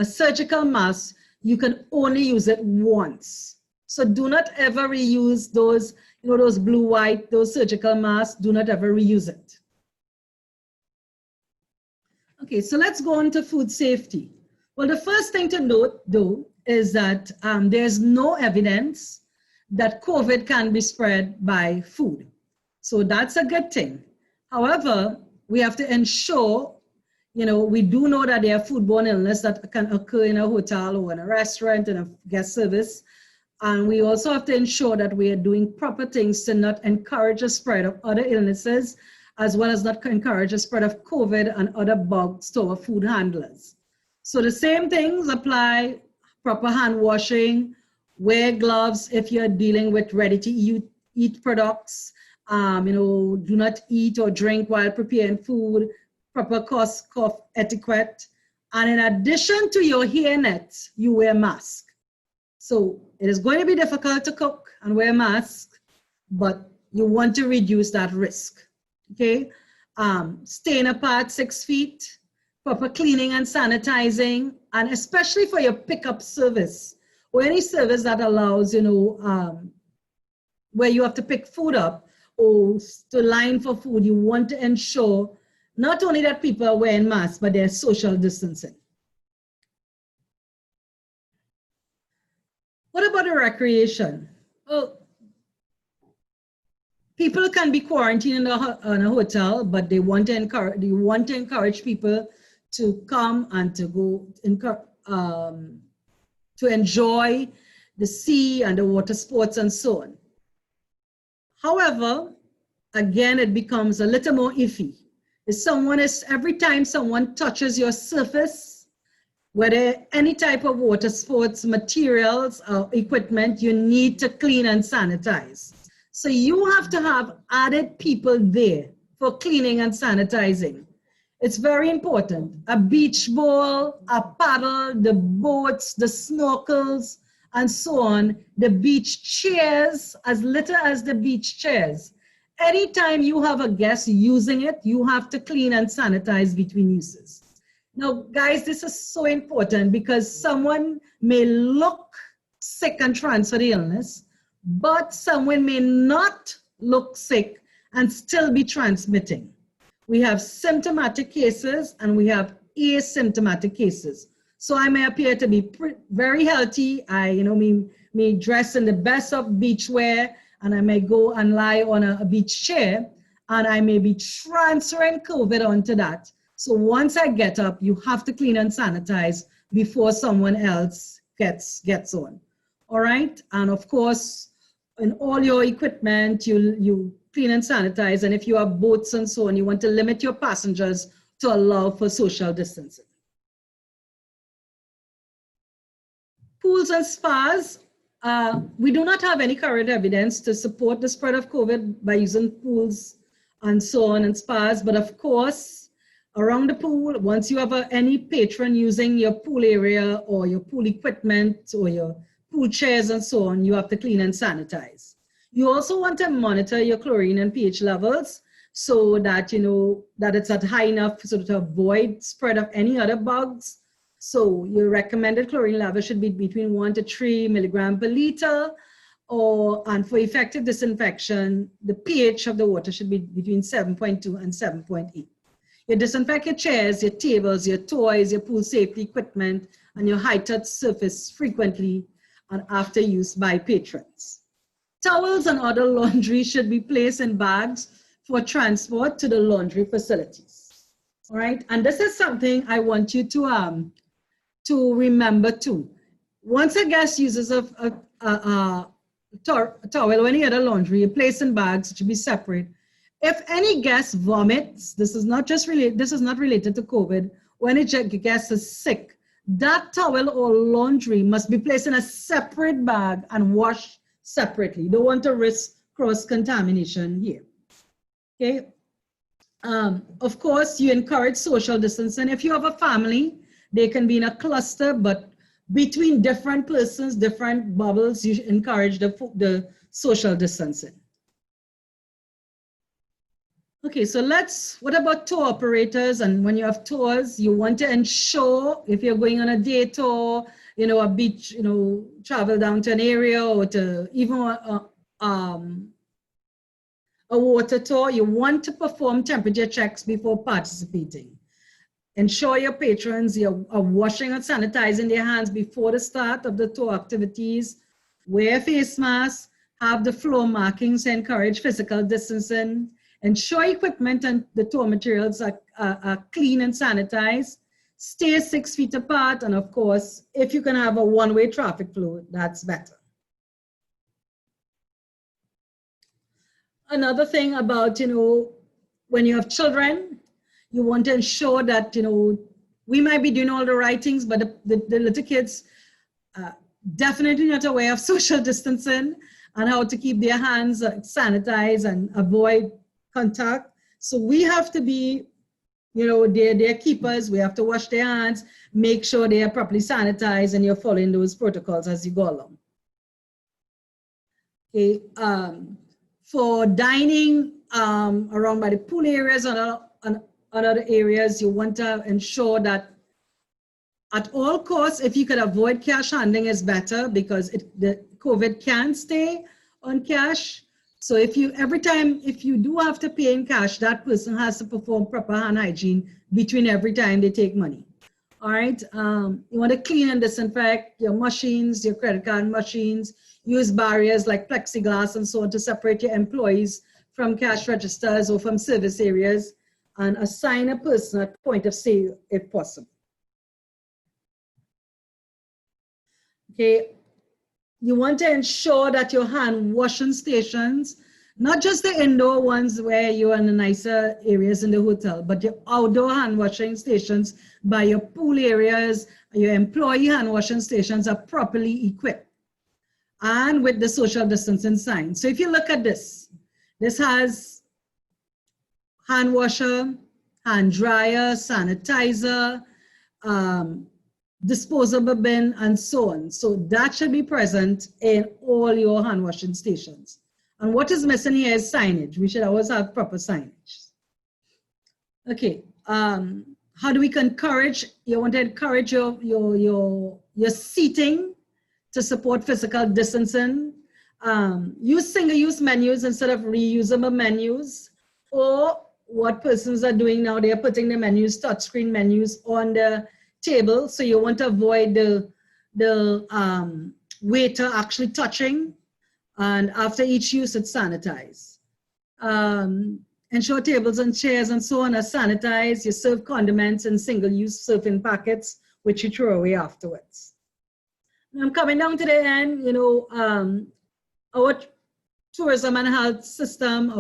surgical mask, you can only use it once. So do not ever reuse those, those blue, white, those surgical masks, do not ever reuse it. Okay, so let's go on to food safety. Well, the first thing to note though is that there's no evidence that COVID can be spread by food. So that's a good thing. However, we have to ensure, we do know that there are foodborne illness that can occur in a hotel or in a restaurant and a guest service. And we also have to ensure that we are doing proper things to not encourage the spread of other illnesses, as well as not encourage the spread of COVID and other bugs to our food handlers. So the same things apply: proper hand washing, wear gloves if you're dealing with ready-to-eat products, do not eat or drink while preparing food, proper cough etiquette. And in addition to your hairnet, you wear a mask. So it is going to be difficult to cook and wear a mask, but you want to reduce that risk, okay? Staying apart 6 feet, proper cleaning and sanitizing, and especially for your pickup service or any service that allows, where you have to pick food up or to line for food, you want to ensure not only that people are wearing masks, but they're social distancing. What about the recreation? Well, people can be quarantined in a hotel, but they want to encourage people to come and to go to enjoy the sea and the water sports and so on. However, again, it becomes a little more iffy. Every time someone touches your surface, whether any type of water sports materials or equipment, you need to clean and sanitize. So you have to have added people there for cleaning and sanitizing. It's very important. A beach ball, a paddle, the boats, the snorkels, and so on, the beach chairs, as little as the beach chairs. Anytime you have a guest using it, you have to clean and sanitize between uses. Now, guys, this is so important because someone may look sick and transfer the illness, but someone may not look sick and still be transmitting. We have symptomatic cases and we have asymptomatic cases. So I may appear to be very healthy. Me dress in the best of beach wear, and I may go and lie on a beach chair, and I may be transferring COVID onto that. So once I get up, you have to clean and sanitize before someone else gets on. All right, and of course, in all your equipment, you clean and sanitize, and if you have boats and so on, you want to limit your passengers to allow for social distancing. Pools and spas, we do not have any current evidence to support the spread of COVID by using pools and so on and spas, but of course, around the pool, once you have any patron using your pool area or your pool equipment or your pool chairs and so on, you have to clean and sanitize. You also want to monitor your chlorine and pH levels so that you know that it's at high enough so to avoid spread of any other bugs. So your recommended chlorine level should be between 1 to 3 milligrams per liter, and for effective disinfection, the pH of the water should be between 7.2 and 7.8. You disinfect your chairs, your tables, your toys, your pool safety equipment, and your high-touch surface frequently and after use by patrons. Towels and other laundry should be placed in bags for transport to the laundry facilities. All right, and this is something I want you to remember too. Once a guest uses a towel or any other laundry, you place in bags, it should be separate. If any guest vomits, this is not related to COVID, when a guest is sick, that towel or laundry must be placed in a separate bag and washed separately. You don't want to risk cross-contamination here. Okay. Of course, you encourage social distancing. If you have a family, they can be in a cluster, but between different persons, different bubbles, you encourage the social distancing. Okay, so what about tour operators? And when you have tours, you want to ensure if you're going on a day tour, a beach, travel down to an area or to even a water tour, you want to perform temperature checks before participating. Ensure your patrons are washing and sanitizing their hands before the start of the tour activities. Wear face masks, have the floor markings to encourage physical distancing. Ensure equipment and the tour materials are clean and sanitized. Stay 6 feet apart, and of course, if you can have a one-way traffic flow, that's better. Another thing about, when you have children, you want to ensure that, we might be doing all the right things, but the little kids definitely not aware of social distancing and how to keep their hands sanitized and avoid contact. So we have to be, they're keepers. We have to wash their hands, make sure they are properly sanitized, and you're following those protocols as you go along. Okay, for dining around by the pool areas and other areas, you want to ensure that at all costs, if you could avoid cash handling is better because the COVID can stay on cash. So if you do have to pay in cash, that person has to perform proper hand hygiene between every time they take money. All right, you want to clean and disinfect your machines, your credit card machines, use barriers like plexiglass and so on to separate your employees from cash registers or from service areas, and assign a person at point of sale if possible. Okay, you want to ensure that your hand washing stations, not just the indoor ones where you're in the nicer areas in the hotel, but your outdoor hand washing stations by your pool areas, your employee hand washing stations are properly equipped and with the social distancing sign. So if you look at this, this has hand washer, hand dryer, sanitizer, disposable bin, and so on. So that should be present in all your hand washing stations. And what is missing here is signage. We should always have proper signage. Okay, how do we encourage? You want to encourage your seating to support physical distancing. Use single-use menus instead of reusable menus. Or what persons are doing now, they are putting the menus, touchscreen menus on the table. So you want to avoid the waiter actually touching. And after each use, it's sanitized. Ensure tables and chairs and so on are sanitized. You serve condiments in single-use serving packets, which you throw away afterwards. And I'm coming down to the end. You know, our tourism and health system,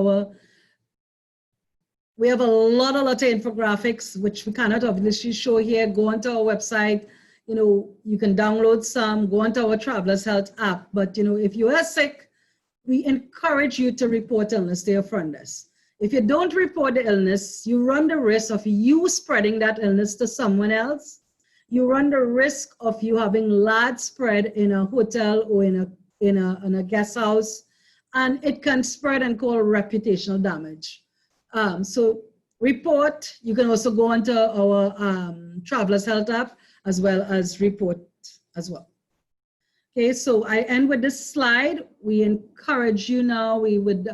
we have a lot of infographics, which we cannot obviously show here. Go onto our website. You know, you can download some, go onto our Travelers Health app. But, you know, if you are sick, we encourage you to report illness to your front desk. If you don't report the illness, you run the risk of you spreading that illness to someone else. You run the risk of you having large spread in a hotel or in a guest house, and it can spread and cause reputational damage. So report. You can also go onto our Travelers Health app as well as report as well. Okay, so I end with this slide. We encourage you now, we would,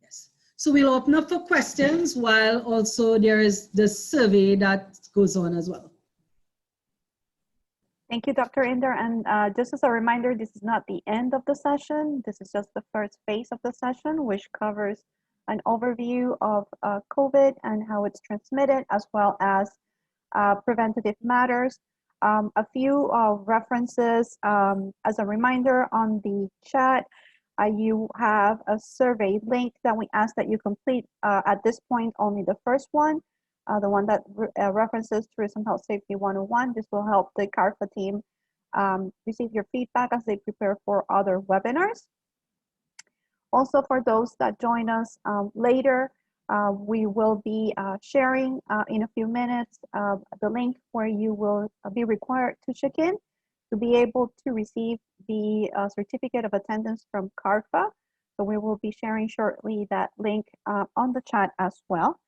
yes. So we'll open up for questions while also there is the survey that goes on as well. Thank you, Dr. Inder. And just as a reminder, this is not the end of the session. This is just the first phase of the session, which covers an overview of COVID and how it's transmitted, as well as preventative matters. A few references as a reminder on the chat. You have a survey link that we ask that you complete at this point, only the first one, the one that references Tourism Health Safety 101. This will help the CARPHA team receive your feedback as they prepare for other webinars. Also, for those that join us later, we will be sharing in a few minutes the link where you will be required to check in to be able to receive the certificate of attendance from CARPHA. So we will be sharing shortly that link on the chat as well.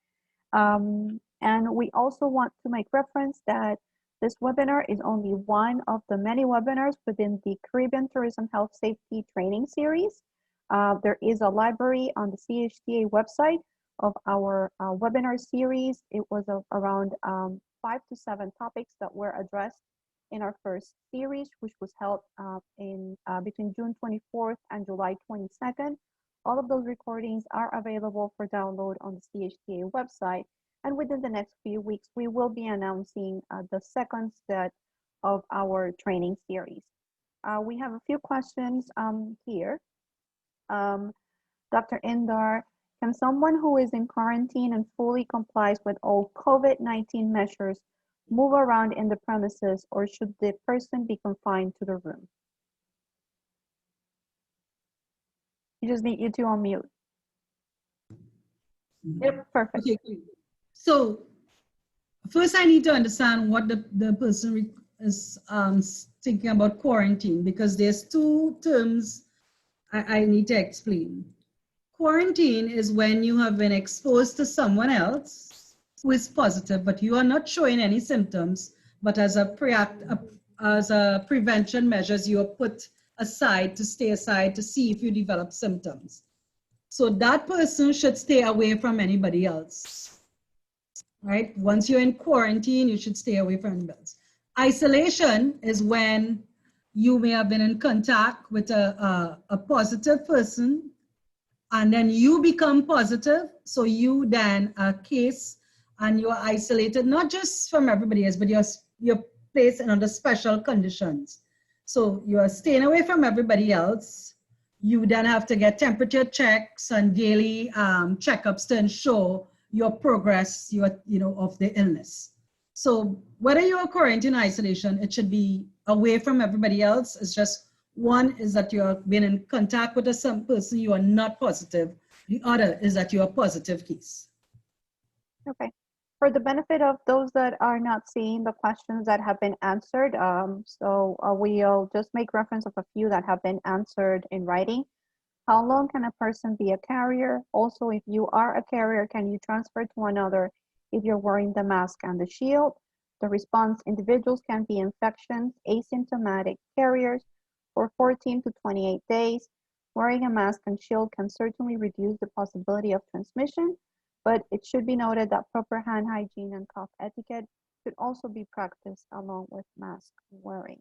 And we also want to make reference that this webinar is only one of the many webinars within the Caribbean Tourism Health Safety Training Series. There is a library on the CHTA website of our webinar series. It was around 5 to 7 topics that were addressed in our first series, which was held between June 24th and July 22nd. All of those recordings are available for download on the CHTA website. And within the next few weeks, we will be announcing the second set of our training series. We have a few questions here. Dr. Indar, can someone who is in quarantine and fully complies with all COVID-19 measures move around in the premises, or should the person be confined to the room? You just need you to unmute. Yep, perfect. Okay. So first I need to understand what the person is thinking about quarantine, because there's two terms I need to explain. Quarantine is when you have been exposed to someone else who is positive, but you are not showing any symptoms, but as a prevention measures, you are put aside to stay aside to see if you develop symptoms. So that person should stay away from anybody else, right? Once you're in quarantine, you should stay away from anybody else. Isolation is when you may have been in contact with a positive person and then you become positive, so you then a case and you're isolated, not just from everybody else, but you're placed in under special conditions. So you're staying away from everybody else. You then have to get temperature checks and daily checkups to ensure your progress, of the illness. So whether you're quarantine isolation, it should be away from everybody else. It's just one is that you're being in contact with some person you are not positive. The other is that you're a positive case. Okay. For the benefit of those that are not seeing the questions that have been answered, we'll just make reference of a few that have been answered in writing. How long can a person be a carrier? Also, if you are a carrier, can you transfer to another if you're wearing the mask and the shield? The response, individuals can be infections, asymptomatic carriers for 14 to 28 days. Wearing a mask and shield can certainly reduce the possibility of transmission, but it should be noted that proper hand hygiene and cough etiquette should also be practiced along with mask wearing.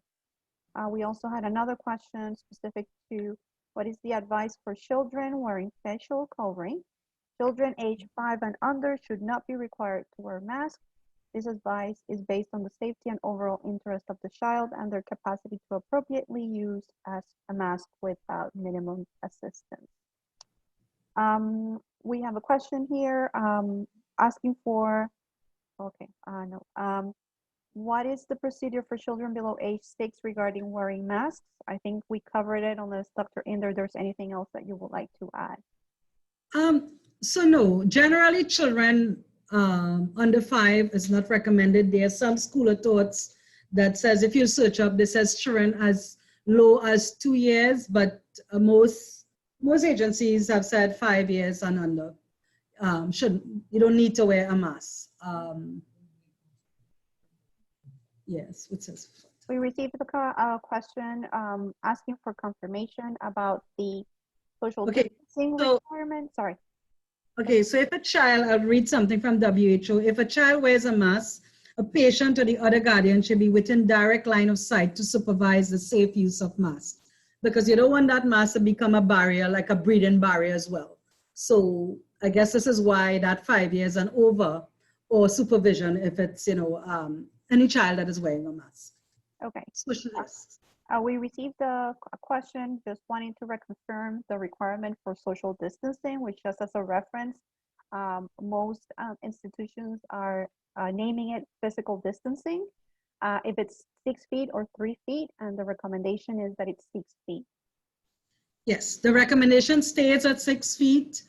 We also had another question specific to what is the advice for children wearing facial covering? Children age 5 and under should not be required to wear masks. This advice is based on the safety and overall interest of the child and their capacity to appropriately use as a mask without minimum assistance. We have a question here asking for, what is the procedure for children below age 6 regarding wearing masks? I think we covered it, unless Dr. Inder, there's anything else that you would like to add. So no, generally children under 5 is not recommended. There are some school of thoughts that says, if you search up, this says children as low as 2 years, but most agencies have said 5 years and under. You don't need to wear a mask. Yes, what says? We received a question asking for confirmation about the social distancing requirement. Sorry. Okay, so if a child, I'll read something from WHO. If a child wears a mask, a patient or the other guardian should be within direct line of sight to supervise the safe use of masks, because you don't want that mask to become a barrier, like a breathing barrier as well. So I guess this is why that 5 years and over, or supervision if it's, any child that is wearing a mask. Okay. Social risks. We received a question just wanting to reconfirm the requirement for social distancing, which, just as a reference, most institutions are naming it physical distancing. If it's 6 feet or 3 feet, and the recommendation is that it's 6 feet. Yes, the recommendation stays at 6 feet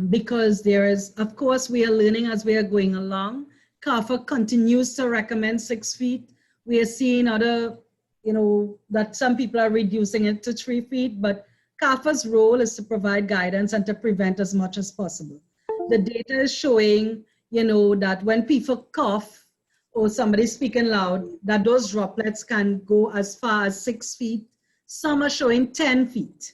because there is, of course, we are learning as we are going along. CARPHA continues to recommend 6 feet. We are seeing other, that some people are reducing it to 3 feet, but CARPHA's role is to provide guidance and to prevent as much as possible. The data is showing, that when people cough or somebody speaking loud, that those droplets can go as far as 6 feet. Some are showing 10 feet.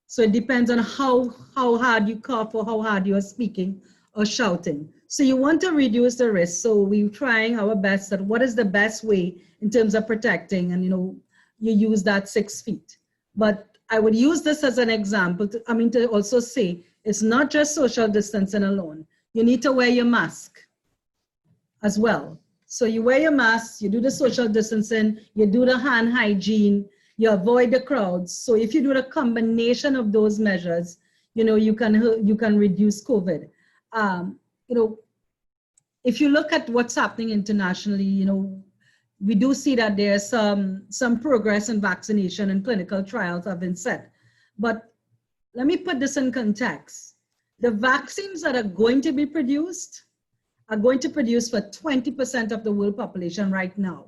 So it depends on how hard you cough or how hard you are speaking or shouting. So you want to reduce the risk. So we're trying our best at what is the best way in terms of protecting, and you use that 6 feet. But I would use this as an example to also say it's not just social distancing alone. You need to wear your mask as well. So you wear your mask, you do the social distancing, you do the hand hygiene, you avoid the crowds. So if you do the combination of those measures, you can reduce COVID. If you look at what's happening internationally, we do see that there's some progress in vaccination and clinical trials have been set. But let me put this in context. The vaccines that are going to be produced are going to produce for 20% of the world population right now.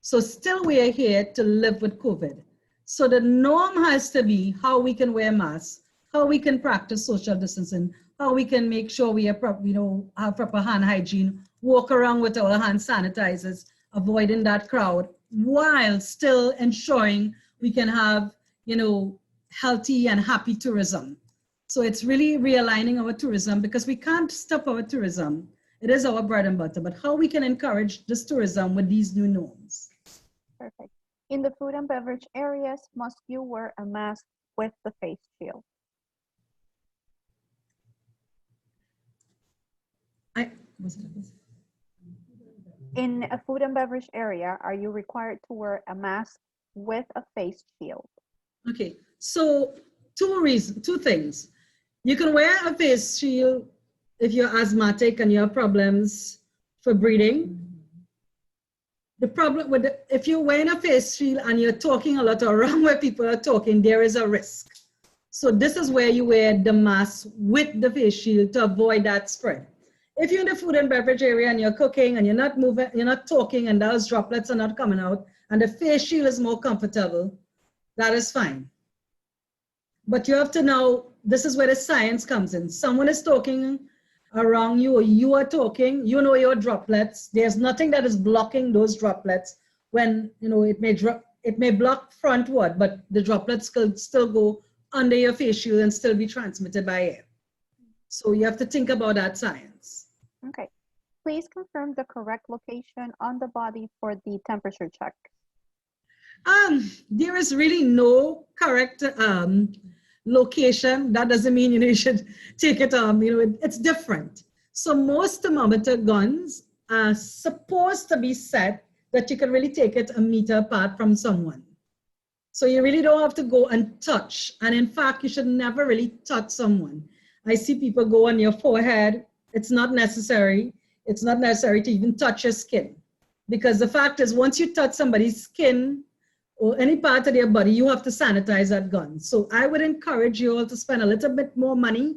So still we are here to live with COVID. So the norm has to be how we can wear masks, how we can practice social distancing, how we can make sure we have proper hand hygiene, walk around with our hand sanitizers, avoiding that crowd, while still ensuring we can have, healthy and happy tourism. So it's really realigning our tourism, because we can't stop our tourism. It is our bread and butter, but how we can encourage this tourism with these new norms. Perfect. In the food and beverage areas, must you wear a mask with the face shield? Was it? In a food and beverage area, are you required to wear a mask with a face shield? Okay, so two things. You can wear a face shield if you're asthmatic and you have problems for breathing. The problem with if you're wearing a face shield and you're talking a lot around where people are talking, there is a risk. So this is where you wear the mask with the face shield to avoid that spread. If you're in the food and beverage area and you're cooking and you're not moving, you're not talking and those droplets are not coming out and the face shield is more comfortable, that is fine. But you have to know, this is where the science comes in. Someone is talking around you or you are talking, you know your droplets. There's nothing that is blocking those droplets when, you know, it may block frontward, but the droplets could still go under your face shield and still be transmitted by air. So you have to think about that science. Okay. Please confirm the correct location on the body for the temperature check. There is really no correct location. That doesn't mean, you know, you should take it, you know, it's different. So most thermometer guns are supposed to be set that you can really take it a meter apart from someone. So you really don't have to go and touch. And in fact, you should never really touch someone. I see people go on your forehead. It's not necessary. It's not necessary to even touch your skin. Because the fact is, once you touch somebody's skin or any part of their body, you have to sanitize that gun. So I would encourage you all to spend a little bit more money.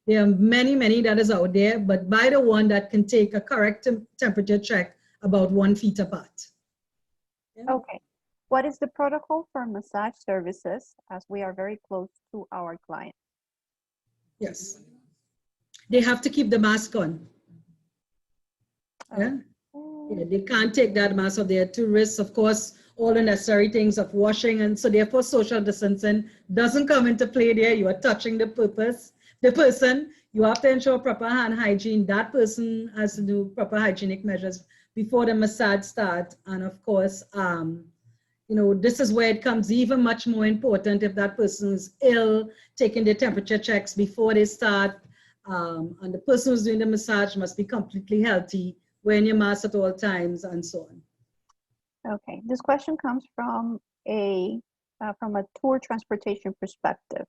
There are many that is out there, but buy the one that can take a correct temperature check about 1 feet apart. Yeah. Okay. What is the protocol for massage services as we are very close to our client? Yes. They have to keep the mask on. Yeah. Yeah, they can't take that mask off. There are two risks, of course, all the necessary things of washing, and so therefore social distancing doesn't come into play there. You are touching the person. You have to ensure proper hand hygiene. That person has to do proper hygienic measures before the massage starts. And of course, you know, this is where it comes even much more important if that person is ill, taking their temperature checks before they start. And the person who's doing the massage must be completely healthy, wearing your mask at all times, and so on. Okay, this question comes from a tour transportation perspective.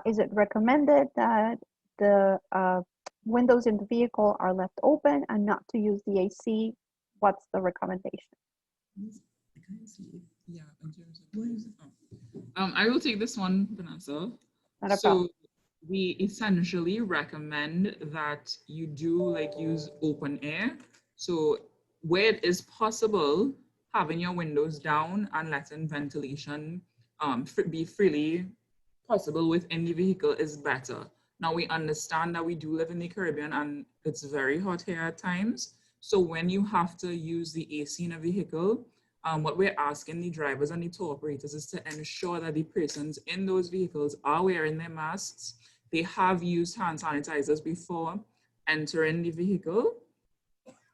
Is it recommended that the windows in the vehicle are left open and not to use the AC? What's the recommendation? Yeah, in terms of I will take this one, Vanessa. Not a So problem. we essentially recommend that you do like use open air. So where it is possible, having your windows down and letting ventilation be freely possible within the vehicle is better. Now we understand that we do live in the Caribbean and it's very hot here at times. So when you have to use the AC in a vehicle, what we're asking the drivers and the tour operators is to ensure that the persons in those vehicles are wearing their masks. They have used hand sanitizers before entering the vehicle,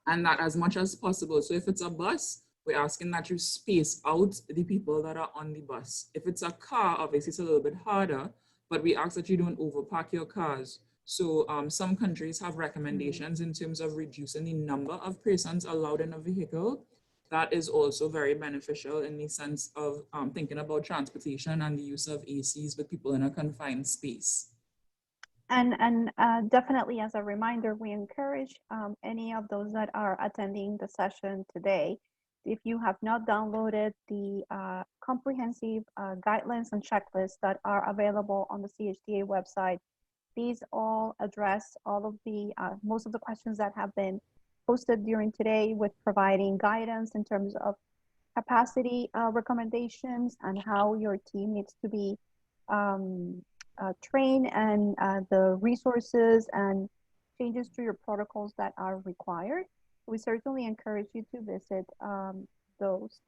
and that as much as possible. So if it's a bus, we're asking that you space out the people that are on the bus. If it's a car, obviously it's a little bit harder, but we ask that you don't overpack your cars. So some countries have recommendations in terms of reducing the number of persons allowed in a vehicle. That is also very beneficial in the sense of thinking about transportation and the use of ACs with people in a confined space. And definitely as a reminder, we encourage any of those that are attending the session today, if you have not downloaded the comprehensive guidelines and checklists that are available on the CHTA website, these all address all of the most of the questions that have been posted during today, with providing guidance in terms of capacity recommendations and how your team needs to be trained, and the resources and changes to your protocols that are required. We certainly encourage you to visit those.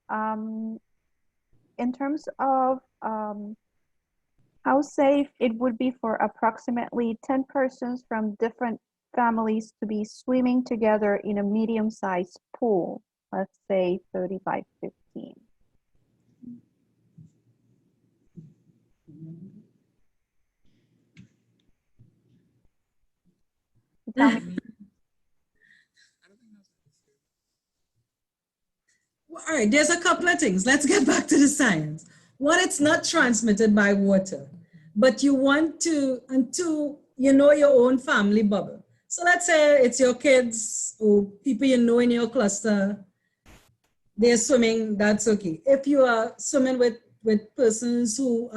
In terms of how safe it would be for approximately 10 persons from different families to be swimming together in a medium-sized pool, let's say 30 by 15. Tell me All right, there's a couple of things. Let's get back to the science. One, it's not transmitted by water, but you want to, and two, you know your own family bubble. So let's say it's your kids or people you know in your cluster, they're swimming, that's okay. If you are swimming with persons who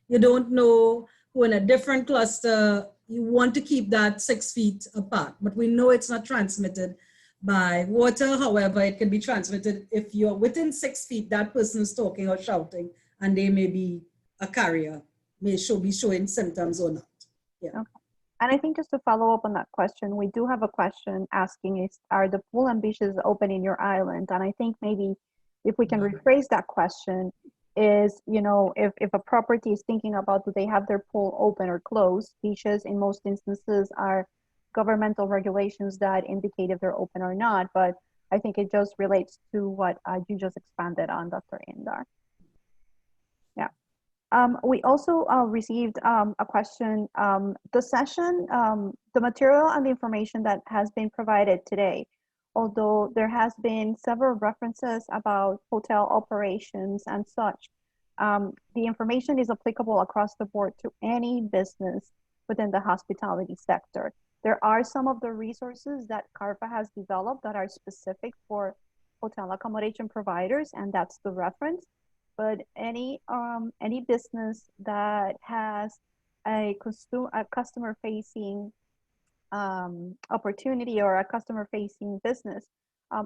you don't know, who are in a different cluster, you want to keep that 6 feet apart. But we know it's not transmitted by water. However, it can be transmitted if you're within 6 feet, that person is talking or shouting, and they may be a carrier, be showing symptoms or not. Yeah. Okay. And I think just to follow up on that question, we do have a question asking are the pool and beaches open in your island? And I think maybe if we can rephrase that question is, you know, if a property is thinking about do they have their pool open or closed, beaches in most instances are governmental regulations that indicate if they're open or not. But I think it just relates to what you just expanded on, Dr. Indar. Yeah. We also received a question. The session, the material and the information that has been provided today, although there has been several references about hotel operations and such, the information is applicable across the board to any business within the hospitality sector. There are some of the resources that CARPHA has developed that are specific for hotel accommodation providers, and that's the reference. But any business that has a customer-facing opportunity or a customer-facing business,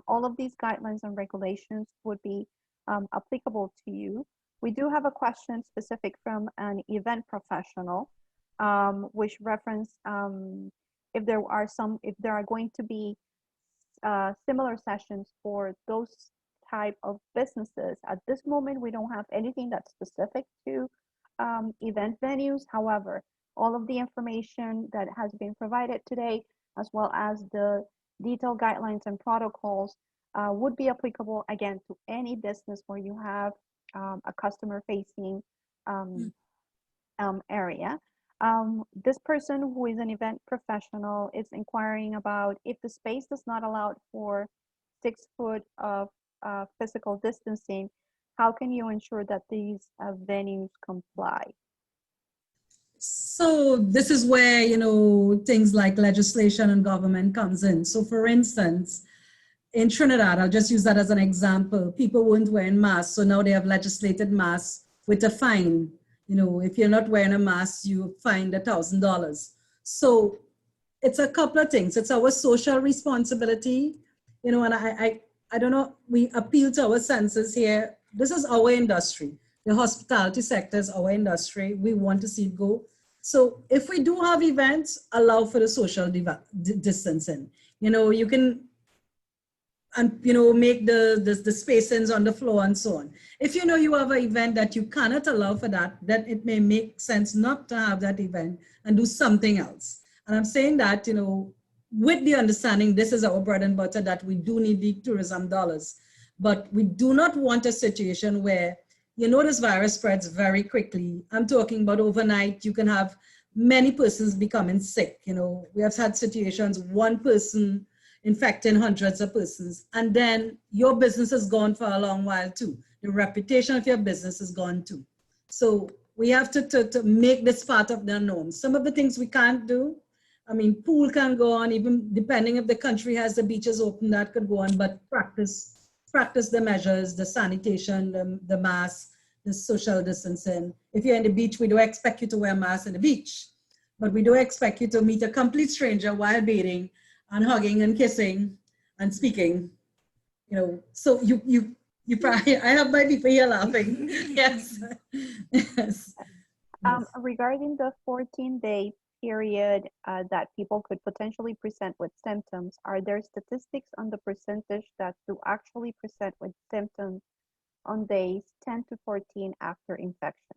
all of these guidelines and regulations would be applicable to you. We do have a question specific from an event professional, which reference if there are going to be similar sessions for those type of businesses. At this moment, we don't have anything that's specific to event venues. However, all of the information that has been provided today, as well as the detailed guidelines and protocols, would be applicable again to any business where you have a customer-facing area. This person who is an event professional is inquiring about if the space does not allow for 6 foot of physical distancing, how can you ensure that these venues comply? So this is where, you know, things like legislation and government comes in. So for instance, in Trinidad, I'll just use that as an example, people weren't wearing masks. So now they have legislated masks with a fine. You know, if you're not wearing a mask, you fined $1,000. So it's a couple of things. It's our social responsibility, you know, and I don't know, we appeal to our senses here. This is our industry. The hospitality sector is our industry. We want to see it go. So if we do have events, allow for the social distancing. You know, you can, and you know, make the spacings on the floor and so on. If you know you have an event that you cannot allow for that, then it may make sense not to have that event and do something else. And I'm saying that, you know, with the understanding this is our bread and butter, that we do need the tourism dollars. But we do not want a situation where, you know, this virus spreads very quickly. I'm talking about overnight, you can have many persons becoming sick. You know, we have had situations, one person infecting hundreds of persons, and then your business is gone for a long while too. The reputation of your business is gone too. So we have to make this part of the norm. Some of the things we can't do, I mean, pool can go on, even depending if the country has the beaches open, that could go on, but practice the measures, the sanitation, the mask, the social distancing. If you're in the beach, we don't expect you to wear a mask in the beach, but we don't expect you to meet a complete stranger while bathing and hugging and kissing and speaking, you know. So you probably, I have my people here laughing. Yes. Yes. Regarding the 14-day period that people could potentially present with symptoms, are there statistics on the percentage that do actually present with symptoms on days 10 to 14 after infection?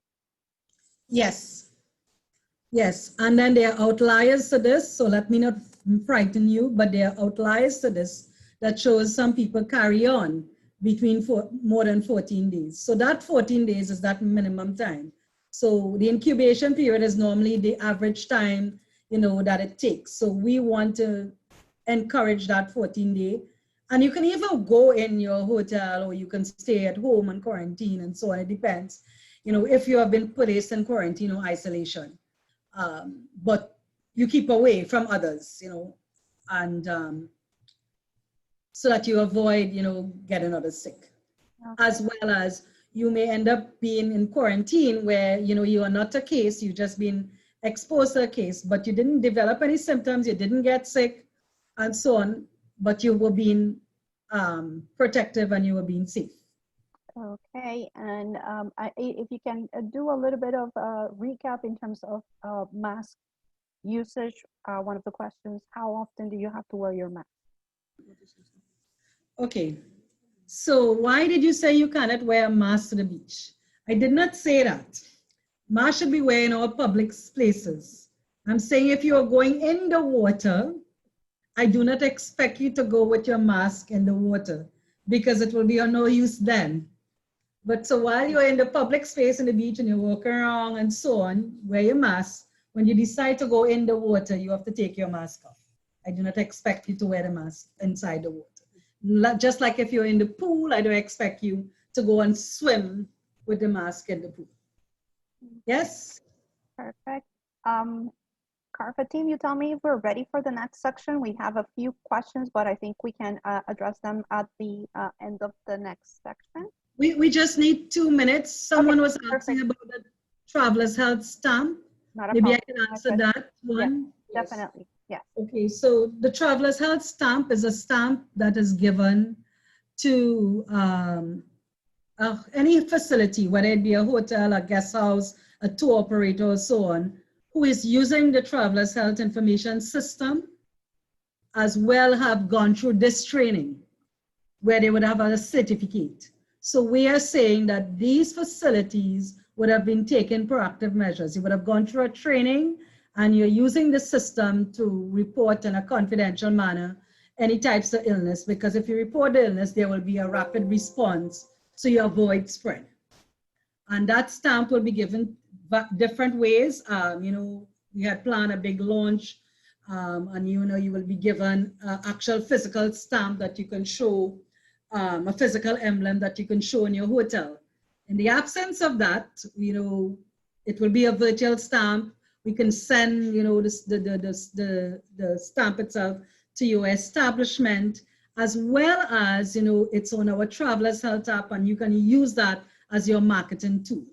Yes. Yes, and then there are outliers to this, so let me not frighten you, but there are outliers to this that shows some people carry on between more than 14 days. So that 14 days is that minimum time. So the incubation period is normally the average time, you know, that it takes. So we want to encourage that 14-day. And you can even go in your hotel, or you can stay at home and quarantine and so on. It depends, you know, if you have been placed in quarantine or isolation. But you keep away from others, you know, and so that you avoid, you know, getting others sick. Okay. As well as you may end up being in quarantine where, you know, you are not a case, you just been exposed to a case, but you didn't develop any symptoms, you didn't get sick, and so on, but you were being protective and you were being safe. Okay, and if you can do a little bit of recap in terms of mask usage. One of the questions, how often do you have to wear your mask? Okay, so why did you say you cannot wear a mask to the beach? I did not say that. Mask should be worn in all public places. I'm saying if you are going in the water, I do not expect you to go with your mask in the water because it will be of no use then. But so while you're in the public space in the beach and you're walking around and so on, wear your mask. When you decide to go in the water, you have to take your mask off. I do not expect you to wear the mask inside the water. Just like if you're in the pool, I don't expect you to go and swim with the mask in the pool. Yes? Perfect. CARPHA team, you tell me if we're ready for the next section. We have a few questions, but I think we can address them at the end of the next section. We just need 2 minutes. Someone was asking perfect. about the traveler's health stamp. Not a Maybe problem. I can answer that one. Yeah, definitely, yes. Okay, so the traveler's health stamp is a stamp that is given to any facility, whether it be a hotel, a guest house, a tour operator, or so on, who is using the traveler's health information system, as well have gone through this training, where they would have a certificate. So we are saying that these facilities would have been taking proactive measures. You would have gone through a training and you're using the system to report in a confidential manner any types of illness, because if you report the illness, there will be a rapid response so you avoid spread. And that stamp will be given different ways. You know, we had planned a big launch and you know, you will be given an actual physical stamp that you can show, a physical emblem that you can show in your hotel. In the absence of that, you know, it will be a virtual stamp. We can send, you know, the stamp itself to your establishment, as well as, you know, it's on our Travelers Health app, and you can use that as your marketing tool.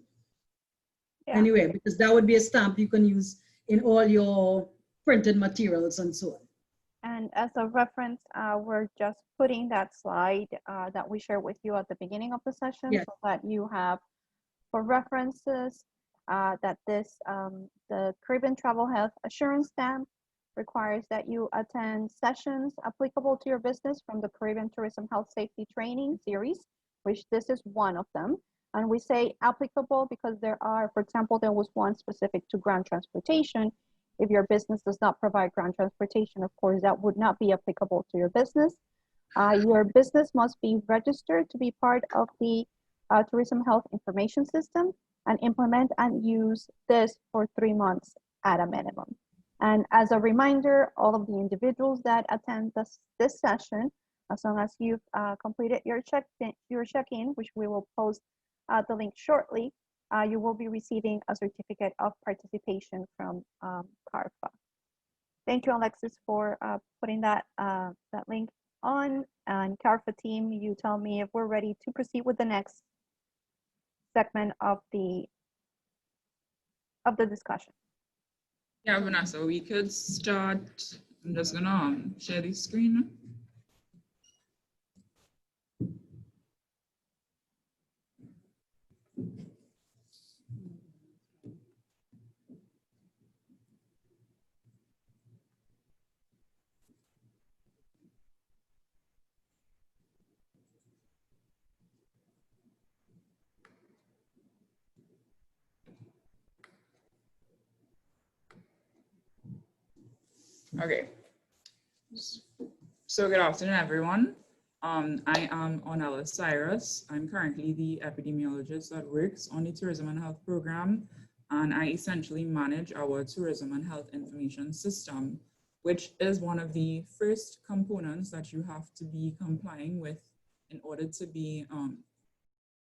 Yeah. Anyway, because that would be a stamp you can use in all your printed materials and so on. And as a reference, we're just putting that slide that we shared with you at the beginning of the session, yes, so that you have for references that this, the Caribbean Travel Health Assurance Stamp requires that you attend sessions applicable to your business from the Caribbean Tourism Health Safety Training Series, which this is one of them. And we say applicable because there are, for example, there was one specific to ground transportation. If your business does not provide ground transportation, of course, that would not be applicable to your business. Your business must be registered to be part of the Tourism Health Information System and implement and use this for 3 months at a minimum. And as a reminder, all of the individuals that attend this session, as long as you've completed your check-in, which we will post the link shortly, you will be receiving a certificate of participation from CARPHA. Thank you, Alexis, for putting that link on. And CARPHA team, you tell me if we're ready to proceed with the next segment of the discussion. Yeah, Vanessa, we could start. I'm just gonna share the screen. Okay. So good afternoon, everyone. I am Onella Cyrus. I'm currently the epidemiologist that works on the Tourism and Health Program, and I essentially manage our Tourism and Health Information System which is one of the first components that you have to be complying with in order to be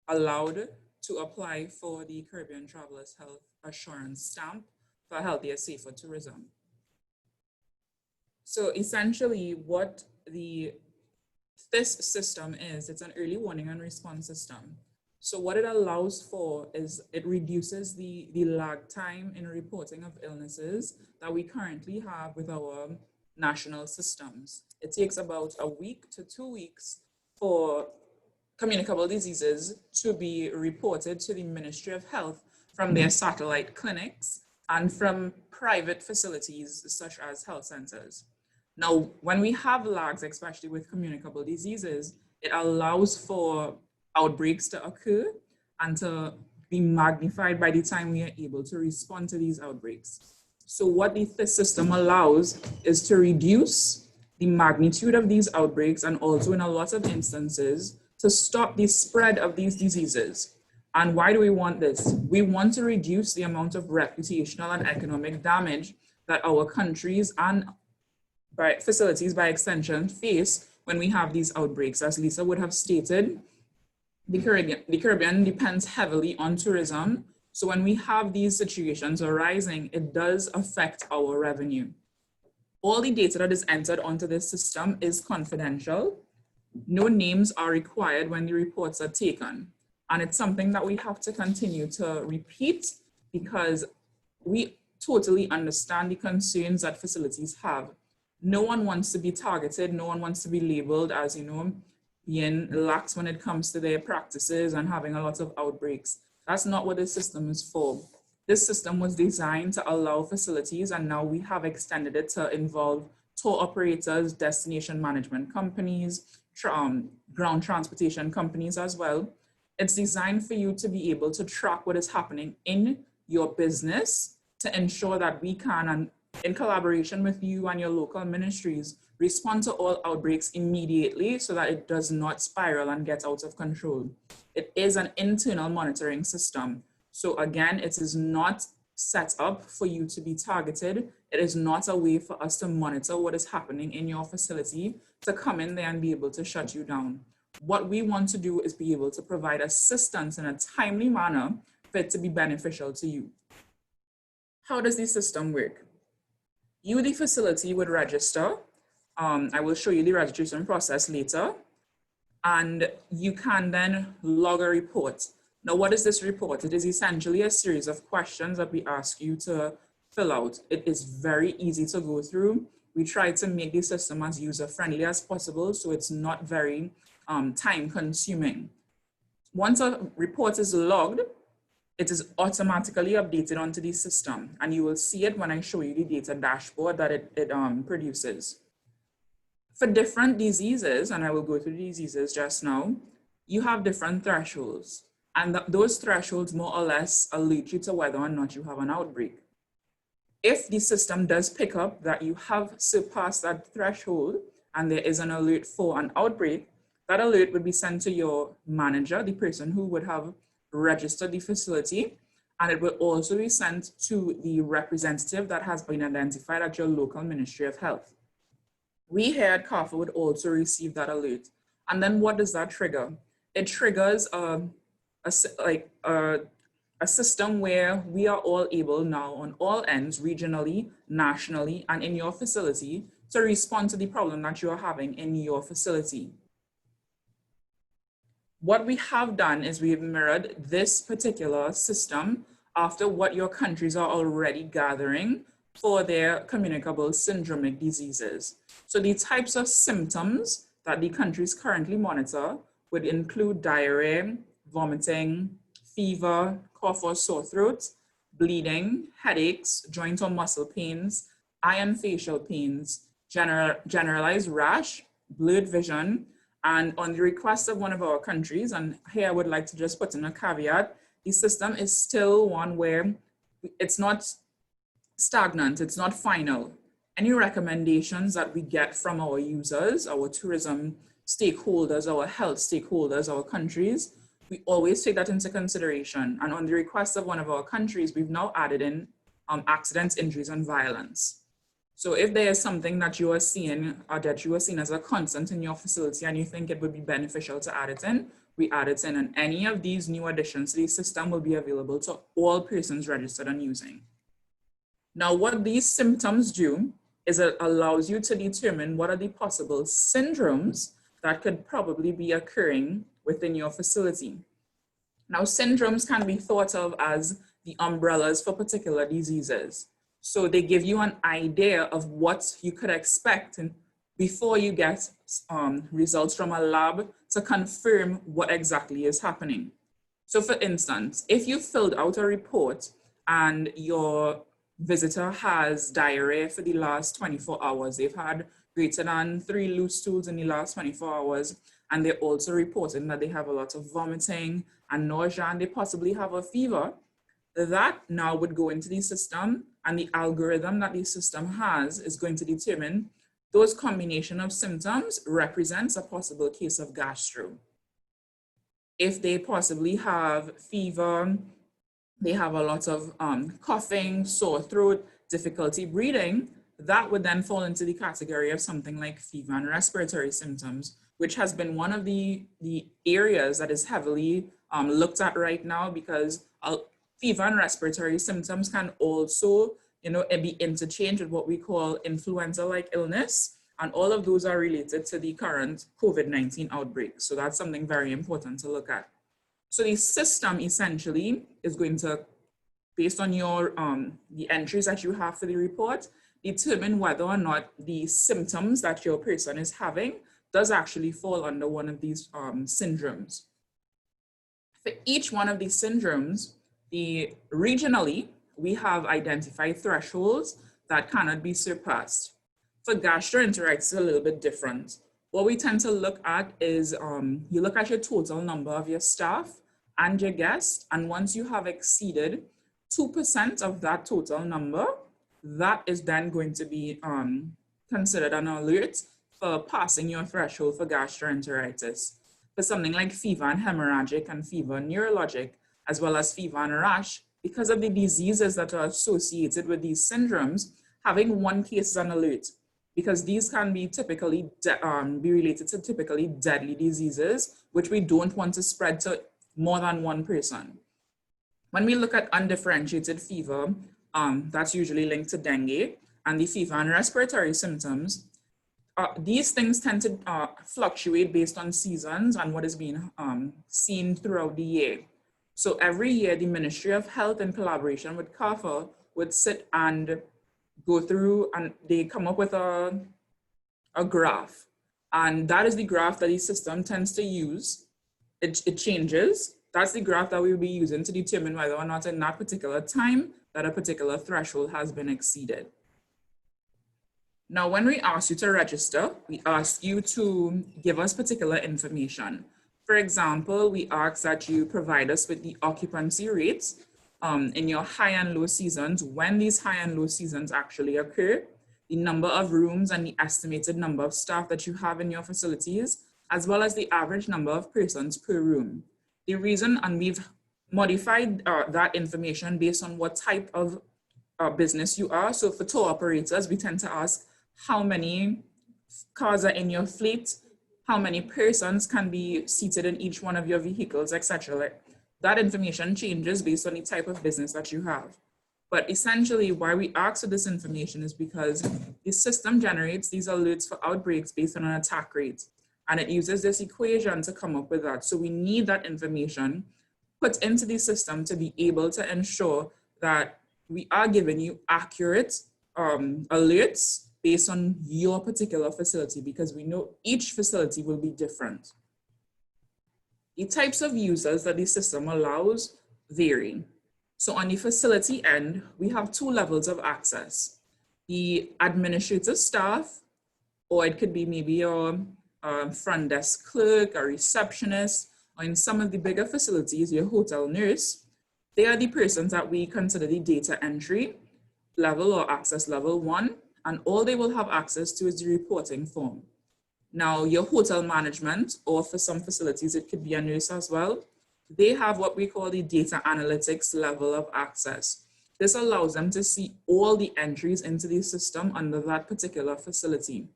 allowed to apply for the Caribbean Travelers Health Assurance Stamp for healthier, safer tourism. So essentially what the THiS system is, it's an early warning and response system. So what it allows for is it reduces the lag time in reporting of illnesses that we currently have with our national systems. It takes about a week to 2 weeks for communicable diseases to be reported to the Ministry of Health from their satellite clinics and from private facilities such as health centers. Now, when we have lags, especially with communicable diseases, it allows for outbreaks to occur and to be magnified by the time we are able to respond to these outbreaks. So what the THiS system allows is to reduce the magnitude of these outbreaks and also in a lot of instances to stop the spread of these diseases. And why do we want this? We want to reduce the amount of reputational and economic damage that our countries and by facilities by extension face when we have these outbreaks. As Lisa would have stated, the Caribbean depends heavily on tourism. So when we have these situations arising, it does affect our revenue. All the data that is entered onto this system is confidential. No names are required when the reports are taken. And it's something that we have to continue to repeat because we totally understand the concerns that facilities have. No one wants to be targeted. No one wants to be labeled as, being lax when it comes to their practices and having a lot of outbreaks. That's not what this system is for. This system was designed to allow facilities, and now we have extended it to involve tour operators, destination management companies, ground transportation companies as well. It's designed for you to be able to track what is happening in your business to ensure that we can, and in collaboration with you and your local ministries, respond to all outbreaks immediately so that it does not spiral and get out of control. It is an internal monitoring system. So again, it is not set up for you to be targeted. It is not a way for us to monitor what is happening in your facility to come in there and be able to shut you down. What we want to do is be able to provide assistance in a timely manner for it to be beneficial to you. How does the system work? You, the facility, would register. I will show you the registration process later. And you can then log a report. Now, what is this report? It is essentially a series of questions that we ask you to fill out. It is very easy to go through. We try to make the system as user-friendly as possible, so it's not very time-consuming. Once a report is logged, it is automatically updated onto the system, and you will see it when I show you the data dashboard that it produces. For different diseases, and I will go through the diseases just now, you have different thresholds, and those thresholds more or less alert you to whether or not you have an outbreak. If the system does pick up that you have surpassed that threshold and there is an alert for an outbreak, that alert would be sent to your manager, the person who would have registered the facility, and it will also be sent to the representative that has been identified at your local Ministry of Health. We here at CARPHA would also receive that alert. And then what does that trigger? It triggers a system where we are all able now on all ends, regionally, nationally, and in your facility to respond to the problem that you are having in your facility. What we have done is we've mirrored this particular system after what your countries are already gathering for their communicable syndromic diseases. So the types of symptoms that the countries currently monitor would include diarrhea, vomiting, fever, cough or sore throat, bleeding, headaches, joint or muscle pains, eye and facial pains, generalized rash, blurred vision, and on the request of one of our countries, and here I would like to just put in a caveat, the system is still one where it's not stagnant, it's not final. Any recommendations that we get from our users, our tourism stakeholders, our health stakeholders, our countries, we always take that into consideration. And on the request of one of our countries, we've now added in accidents, injuries, and violence. So if there is something that you are seeing or that you are seeing as a constant in your facility and you think it would be beneficial to add it in, we add it in, and any of these new additions to the system will be available to all persons registered and using. Now, what these symptoms do is it allows you to determine what are the possible syndromes that could probably be occurring within your facility. Now, syndromes can be thought of as the umbrellas for particular diseases. So they give you an idea of what you could expect before you get results from a lab to confirm what exactly is happening. So for instance, if you filled out a report and your visitor has diarrhea for the last 24 hours, they've had greater than 3 loose stools in the last 24 hours, and they're also reporting that they have a lot of vomiting and nausea, and they possibly have a fever, that now would go into the system, and the algorithm that the system has is going to determine those combination of symptoms represents a possible case of gastro. If they possibly have fever, they have a lot of coughing, sore throat, difficulty breathing, that would then fall into the category of something like fever and respiratory symptoms, which has been one of the areas that is heavily looked at right now, because fever and respiratory symptoms can also, be interchanged with what we call influenza-like illness. And all of those are related to the current COVID-19 outbreak. So that's something very important to look at. So the system essentially is going to, based on your the entries that you have for the report, determine whether or not the symptoms that your person is having does actually fall under one of these syndromes. For each one of these syndromes, regionally, we have identified thresholds that cannot be surpassed. For gastroenteritis, it's a little bit different. What we tend to look at is you look at your total number of your staff and your guests, and once you have exceeded 2% of that total number, that is then going to be considered an alert for passing your threshold for gastroenteritis. For something like fever and hemorrhagic and fever and neurologic, as well as fever and rash, because of the diseases that are associated with these syndromes, having one case is an alert, because these can be typically be related to typically deadly diseases, which we don't want to spread to more than one person. When we look at undifferentiated fever, that's usually linked to dengue, and the fever and respiratory symptoms, these things tend to fluctuate based on seasons and what is being seen throughout the year. So every year, the Ministry of Health, in collaboration with CARPHA, would sit and go through, and they come up with a graph. And that is the graph that the system tends to use. It changes. That's the graph that we will be using to determine whether or not in that particular time that a particular threshold has been exceeded. Now, when we ask you to register, we ask you to give us particular information. For example, we ask that you provide us with the occupancy rates in your high and low seasons, when these high and low seasons actually occur, the number of rooms and the estimated number of staff that you have in your facilities, as well as the average number of persons per room. The reason, and we've modified that information based on what type of business you are. So for tour operators, we tend to ask how many cars are in your fleet, how many persons can be seated in each one of your vehicles, etc. That information changes based on the type of business that you have. But essentially, why we ask for this information is because the system generates these alerts for outbreaks based on an attack rate. And it uses this equation to come up with that. So we need that information put into the system to be able to ensure that we are giving you accurate alerts based on your particular facility, because we know each facility will be different. The types of users that the system allows vary. So on the facility end, we have 2 levels of access. The administrative staff, or it could be maybe your front desk clerk, a receptionist, or in some of the bigger facilities, your hotel nurse. They are the persons that we consider the data entry level or access level 1, and all they will have access to is the reporting form. Now, your hotel management, or for some facilities, it could be a nurse as well, they have what we call the data analytics level of access. This allows them to see all the entries into the system under that particular facility.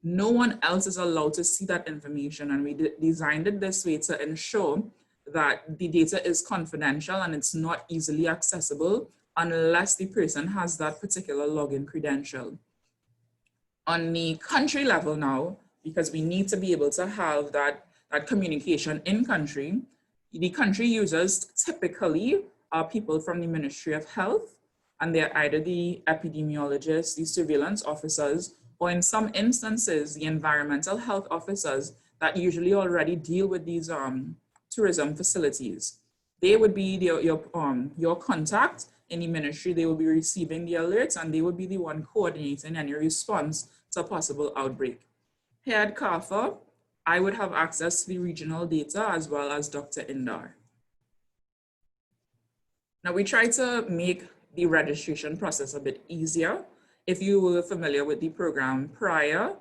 No one else is allowed to see that information, and we designed it this way to ensure that the data is confidential and it's not easily accessible unless the person has that particular login credential. On the country level now, because we need to be able to have that communication in country, the country users typically are people from the Ministry of Health, and they're either the epidemiologists, the surveillance officers, or in some instances, the environmental health officers that usually already deal with these tourism facilities. They would be your contact in the ministry. They will be receiving the alerts, and they would be the one coordinating any response to a possible outbreak. Here at CARPHA, I would have access to the regional data as well as Dr. Indar. Now we try to make the registration process a bit easier. If you were familiar with the program prior,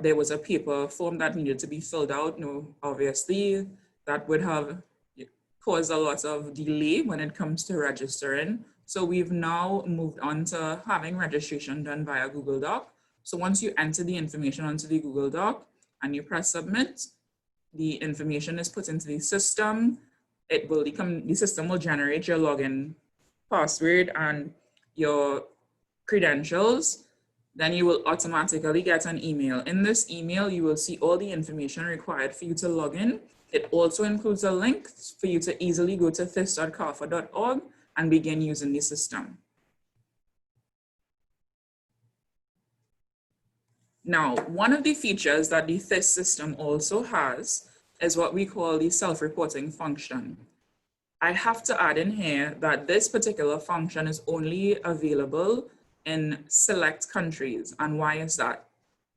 there was a paper form that needed to be filled out. No, obviously, that would have caused a lot of delay when it comes to registering. So we've now moved on to having registration done via Google Doc. So once you enter the information onto the Google Doc and you press submit, the information is put into the system. The system will generate your login password and your credentials. Then you will automatically get an email. In this email, you will see all the information required for you to log in. It also includes a link for you to easily go to THiS.carpha.org and begin using the system. Now, one of the features that the THiS system also has is what we call the self-reporting function. I have to add in here that this particular function is only available in select countries. And why is that?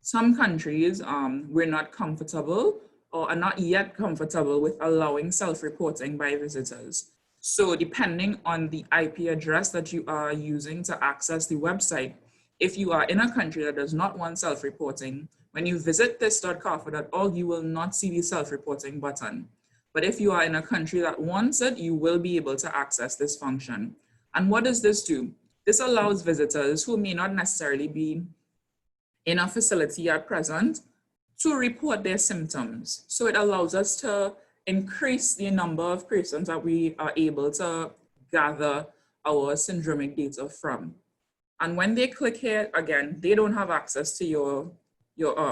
Some countries we're not comfortable or are not yet comfortable with allowing self-reporting by visitors. So depending on the IP address that you are using to access the website, if you are in a country that does not want self-reporting, when you visit THiS.carpha.org, you will not see the self-reporting button. But if you are in a country that wants it, you will be able to access this function. And what does this do? This allows visitors who may not necessarily be in a facility at present to report their symptoms. So it allows us to increase the number of persons that we are able to gather our syndromic data from. And when they click here, again, they don't have access to your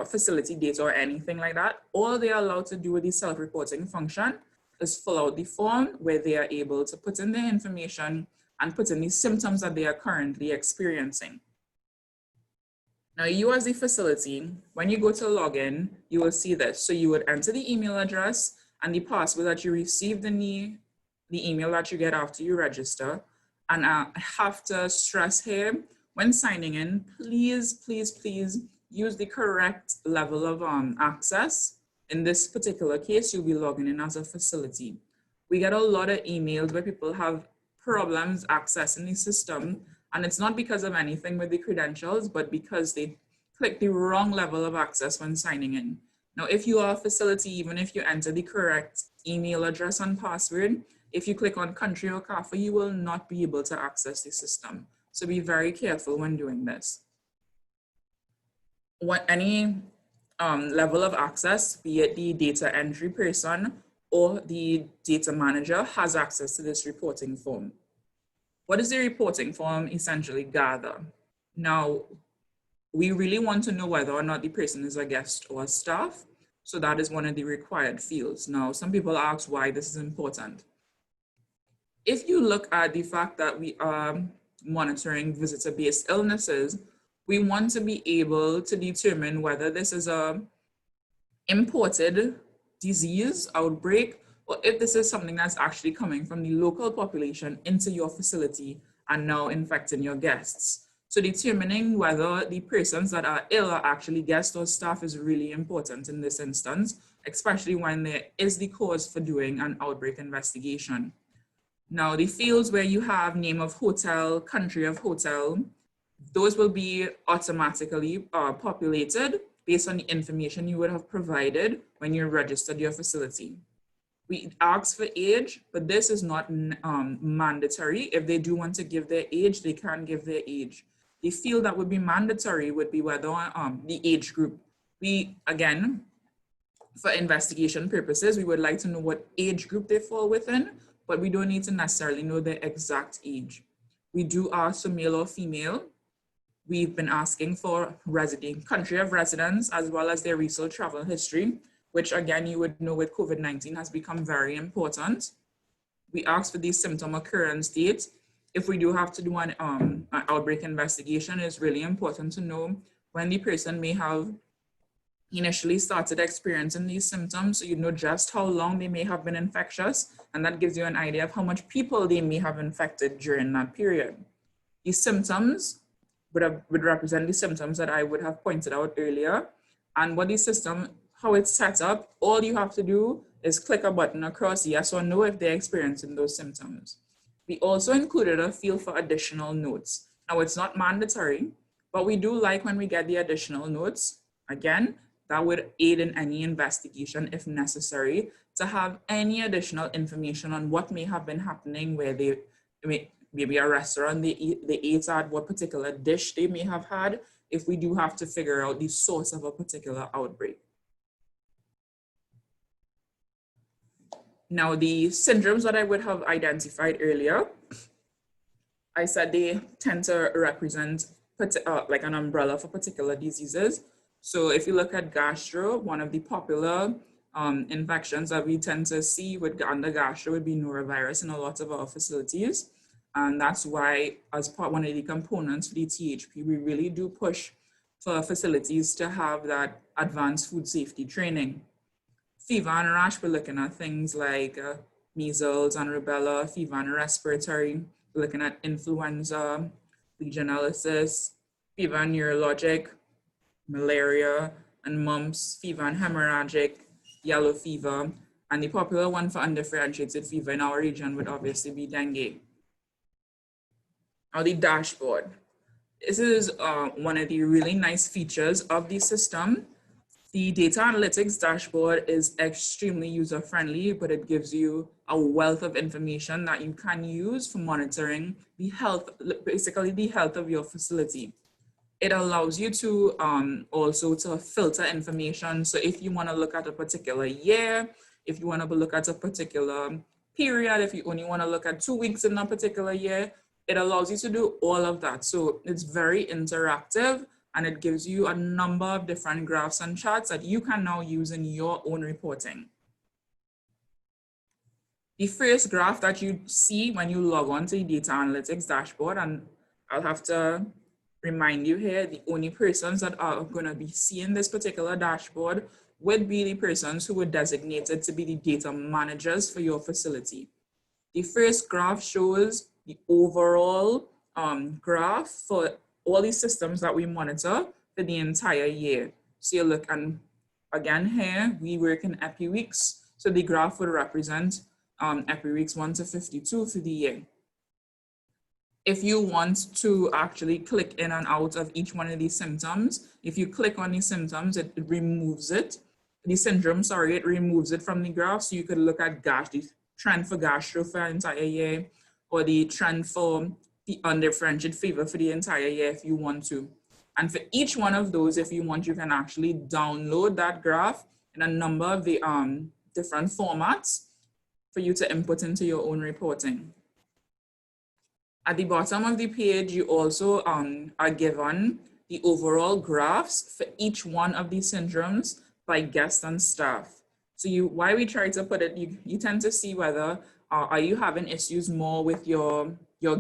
facility data or anything like that. All they are allowed to do with the self-reporting function is fill out the form where they are able to put in their information and put in the symptoms that they are currently experiencing. Now, you as the facility, when you go to login, you will see this. So you would enter the email address and the password that you received in the email that you get after you register. And I have to stress here, when signing in, please, please, please use the correct level of access. In this particular case, you'll be logging in as a facility. We get a lot of emails where people have problems accessing the system, and it's not because of anything with the credentials, but because they click the wrong level of access when signing in. Now, if you are a facility, even if you enter the correct email address and password, if you click on country or CARPHA, you will not be able to access the system. So be very careful when doing this. Any level of access, be it the data entry person or the data manager, has access to this reporting form. What does the reporting form essentially gather? Now, we really want to know whether or not the person is a guest or a staff. So that is one of the required fields. Now, some people ask why this is important. If you look at the fact that we are monitoring visitor-based illnesses, we want to be able to determine whether this is a imported disease outbreak, or if this is something that's actually coming from the local population into your facility and now infecting your guests. So determining whether the persons that are ill are actually guests or staff is really important in this instance, especially when there is the cause for doing an outbreak investigation. Now, the fields where you have name of hotel, country of hotel, those will be automatically populated based on the information you would have provided when you registered your facility. We ask for age, but this is not mandatory. If they do want to give their age, they can give their age. The field that would be mandatory would be whether the age group. We, again, for investigation purposes, we would like to know what age group they fall within, but we don't need to necessarily know their exact age. We do ask for male or female. We've been asking for country of residence, as well as their recent travel history, which again, you would know with COVID-19 has become very important. We ask for the symptom occurrence date. If we do have to do an outbreak investigation, it's really important to know when the person may have initially started experiencing these symptoms, so you know just how long they may have been infectious, and that gives you an idea of how much people they may have infected during that period. These symptoms would represent the symptoms that I would have pointed out earlier. And what the system, how it's set up, all you have to do is click a button across yes or no if they're experiencing those symptoms. We also included a field for additional notes. Now it's not mandatory, but we do like when we get the additional notes. Again, that would aid in any investigation if necessary, to have any additional information on what may have been happening where they maybe a restaurant they ate at, what particular dish they may have had, if we do have to figure out the source of a particular outbreak. Now, the syndromes that I would have identified earlier, I said they tend to represent like an umbrella for particular diseases. So if you look at gastro, one of the popular infections that we tend to see under gastro would be norovirus in a lot of our facilities. And that's why, as one of the components for the THP, we really do push for facilities to have that advanced food safety training. Fever and rash, we're looking at things like measles and rubella, fever and respiratory. We're looking at influenza, legionellosis, fever and neurologic, malaria and mumps, fever and hemorrhagic, yellow fever, and the popular one for undifferentiated fever in our region would obviously be dengue. Now the dashboard. This is one of the really nice features of the system. The data analytics dashboard is extremely user-friendly, but it gives you a wealth of information that you can use for monitoring the health, basically the health of your facility. It allows you to also to filter information. So if you want to look at a particular year, if you want to look at a particular period, if you only want to look at 2 weeks in a particular year, it allows you to do all of that. So it's very interactive, and it gives you a number of different graphs and charts that you can now use in your own reporting. The first graph that you see when you log on to the data analytics dashboard, and I'll have to remind you here, the only persons that are going to be seeing this particular dashboard would be the persons who were designated to be the data managers for your facility. The first graph shows the overall graph for all these systems that we monitor for the entire year. So you look, and again here, we work in epi weeks. So the graph would represent epi weeks 1 to 52 for the year. If you want to actually click in and out of each one of these symptoms, if you click on these symptoms, it removes it. The syndrome, sorry, it removes it from the graph. So you could look at the trend for gastro for the entire year, or the trend for the undifferentiated fever for the entire year if you want to. And for each one of those, if you want, you can actually download that graph in a number of the different formats for you to input into your own reporting. At the bottom of the page, you also are given the overall graphs for each one of these syndromes by guest and staff. So why we try to put it, you tend to see whether are you having issues more with your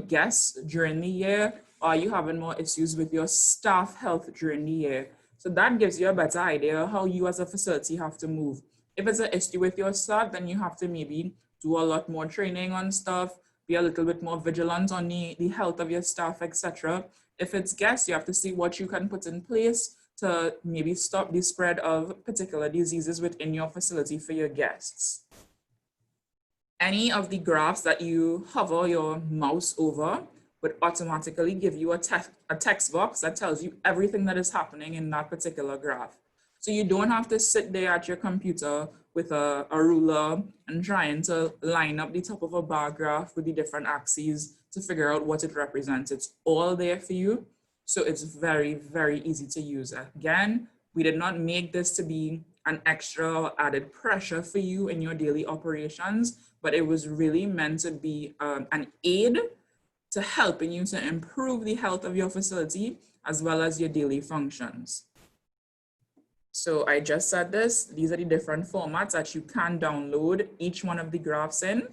guests during the year, or are you having more issues with your staff health during the year? So that gives you a better idea how you as a facility have to move. If it's an issue with your staff, then you have to maybe do a lot more training on staff, be a little bit more vigilant on the health of your staff, etc. If it's guests, you have to see what you can put in place to maybe stop the spread of particular diseases within your facility for your guests. Any of the graphs that you hover your mouse over would automatically give you a text box that tells you everything that is happening in that particular graph. So you don't have to sit there at your computer with a ruler and trying to line up the top of a bar graph with the different axes to figure out what it represents. It's all there for you. So it's very, very easy to use. Again, we did not make this to be an extra or added pressure for you in your daily operations, but it was really meant to be an aid to helping you to improve the health of your facility as well as your daily functions. So I just said this, these are the different formats that you can download each one of the graphs in,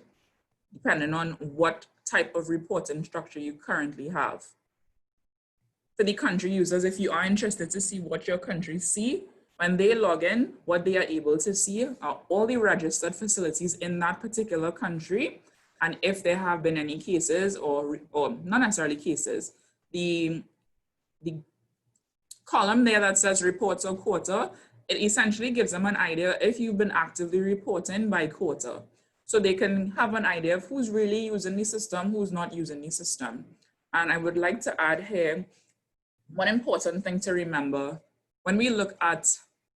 depending on what type of reporting structure you currently have. For the country users, if you are interested to see what your country see, when they log in, what they are able to see are all the registered facilities in that particular country. And if there have been any cases or not necessarily cases, the column there that says reports or quarter, it essentially gives them an idea if you've been actively reporting by quarter. So they can have an idea of who's really using the system, who's not using the system. And I would like to add here, one important thing to remember when we look at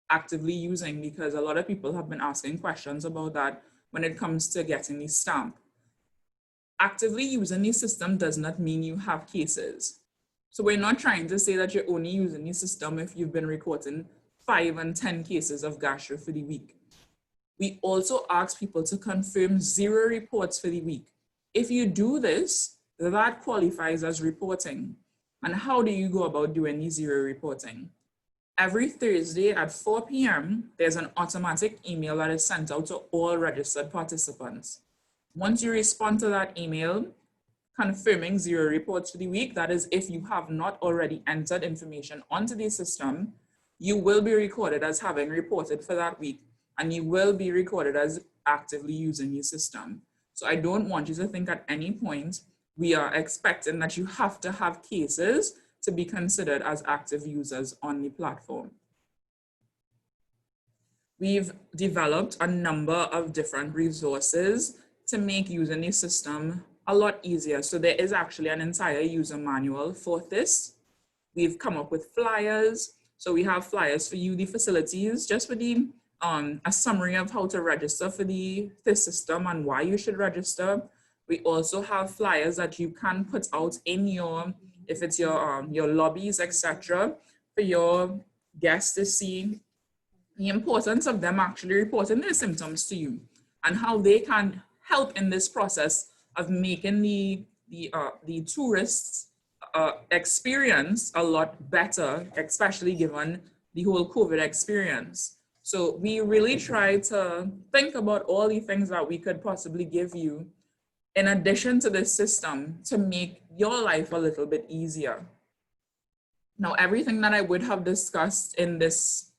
actively using, because a lot of people have been asking questions about that when it comes to getting the stamp. Actively using the system does not mean you have cases. So we're not trying to say that you're only using the system if you've been recording 5 and 10 cases of gastro for the week. We also ask people to confirm 0 reports for the week. If you do this, that qualifies as reporting. And how do you go about doing the 0 reporting? Every Thursday at 4 p.m., there's an automatic email that is sent out to all registered participants. Once you respond to that email, confirming 0 reports for the week, that is if you have not already entered information onto the system, you will be recorded as having reported for that week, and you will be recorded as actively using your system. So I don't want you to think at any point we are expecting that you have to have cases to be considered as active users on the platform. We've developed a number of different resources to make using the system a lot easier. So there is actually an entire user manual for THiS. We've come up with flyers. So we have flyers for you, the facilities, just with the a summary of how to register for the THiS system and why you should register. We also have flyers that you can put out in your, if it's your lobbies, etc., for your guests to see the importance of them actually reporting their symptoms to you and how they can help in this process of making the tourists' experience a lot better, especially given the whole COVID experience. So we really try to think about all the things that we could possibly give you in addition to this system to make your life a little bit easier. Now, everything that I would have discussed in this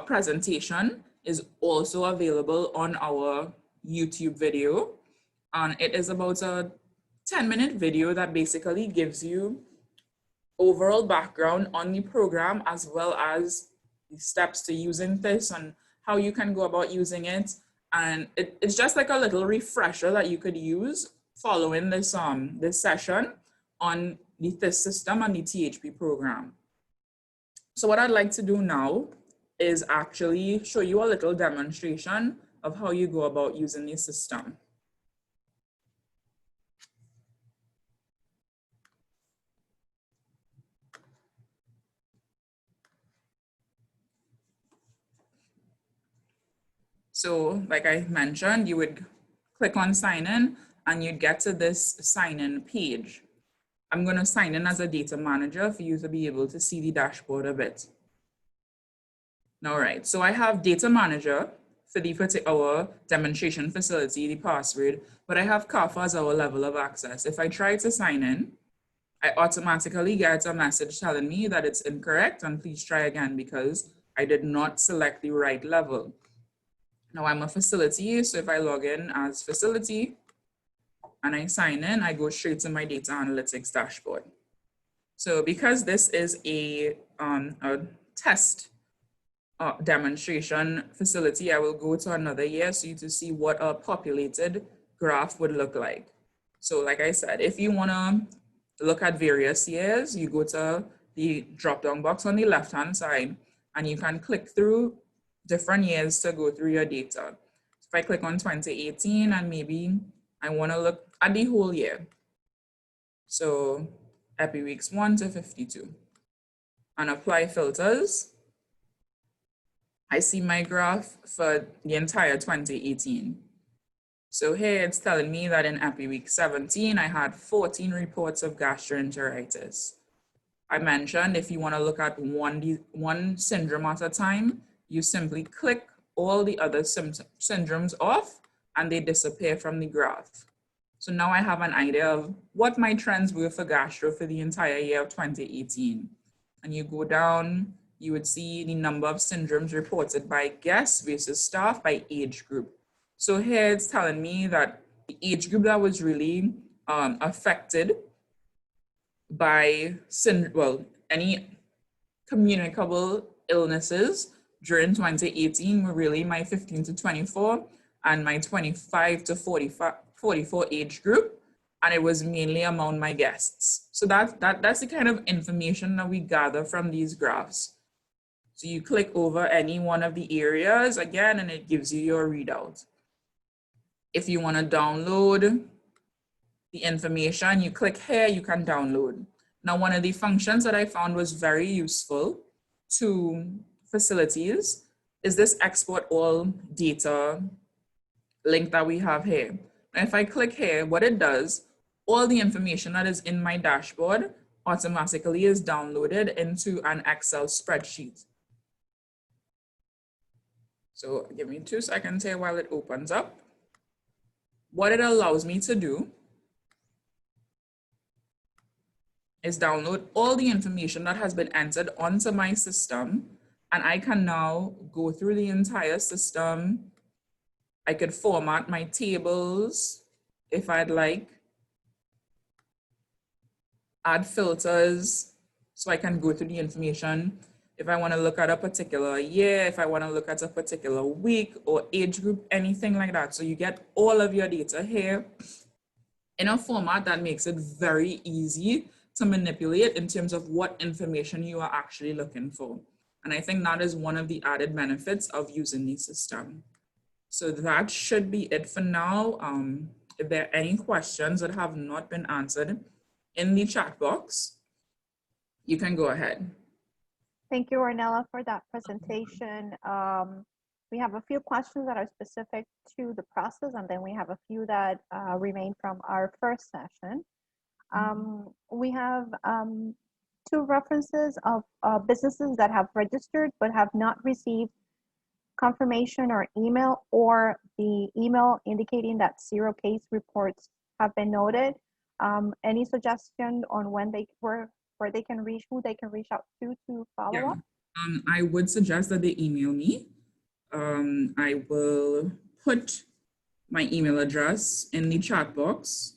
presentation is also available on our YouTube video. And it is about a 10-minute video that basically gives you overall background on the program as well as the steps to using this and how you can go about using it. And it's just like a little refresher that you could use following this, this session on the THiS system and the THP program. So what I'd like to do now is actually show you a little demonstration of how you go about using the system. So like I mentioned, you would click on sign in and you'd get to this sign in page. I'm going to sign in as a data manager for you to be able to see the dashboard a bit. All right, so I have data manager for our demonstration facility, the password, but I have CARPHA as our level of access. If I try to sign in, I automatically get a message telling me that it's incorrect and please try again because I did not select the right level. Now I'm a facility, so if I log in as facility and I sign in, I go straight to my data analytics dashboard. So because this is a test demonstration facility, I will go to another year so you to see what a populated graph would look like. So like I said, if you want to look at various years, you go to the drop-down box on the left-hand side and you can click through different years to go through your data. If I click on 2018 and maybe I want to look at the whole year. So epi weeks 1 to 52 and apply filters. I see my graph for the entire 2018. So here it's telling me that in epi week 17, I had 14 reports of gastroenteritis. I mentioned if you want to look at one syndrome at a time, you simply click all the other syndromes off and they disappear from the graph. So now I have an idea of what my trends were for gastro for the entire year of 2018. And you go down, you would see the number of syndromes reported by guests versus staff by age group. So here it's telling me that the age group that was really affected by any communicable illnesses during 2018 were really my 15 to 24 and my 25 to 44 age group. And it was mainly among my guests. So that's the kind of information that we gather from these graphs. So you click over any one of the areas again, and it gives you your readout. If you want to download the information, you click here, you can download. Now, one of the functions that I found was very useful to facilities is this export all data link that we have here. Now, if I click here, what it does, all the information that is in my dashboard automatically is downloaded into an Excel spreadsheet. So give me 2 seconds here while it opens up. What it allows me to do is download all the information that has been entered onto my system, and I can now go through the entire system. I could format my tables if I'd like, add filters so I can go through the information. If I want to look at a particular year, if I want to look at a particular week or age group, anything like that. So you get all of your data here in a format that makes it very easy to manipulate in terms of what information you are actually looking for. And I think that is one of the added benefits of using the system. So that should be it for now. If there are any questions that have not been answered in the chat box, you can go ahead. Thank you, Ornella, for that presentation. We have a few questions that are specific to the process, and then we have a few that remain from our first session. We have 2 references of businesses that have registered but have not received confirmation or email, or the email indicating that 0 case reports have been noted. Any suggestion on when where they can reach, who they can reach out to follow up? I would suggest that they email me. I will put my email address in the chat box.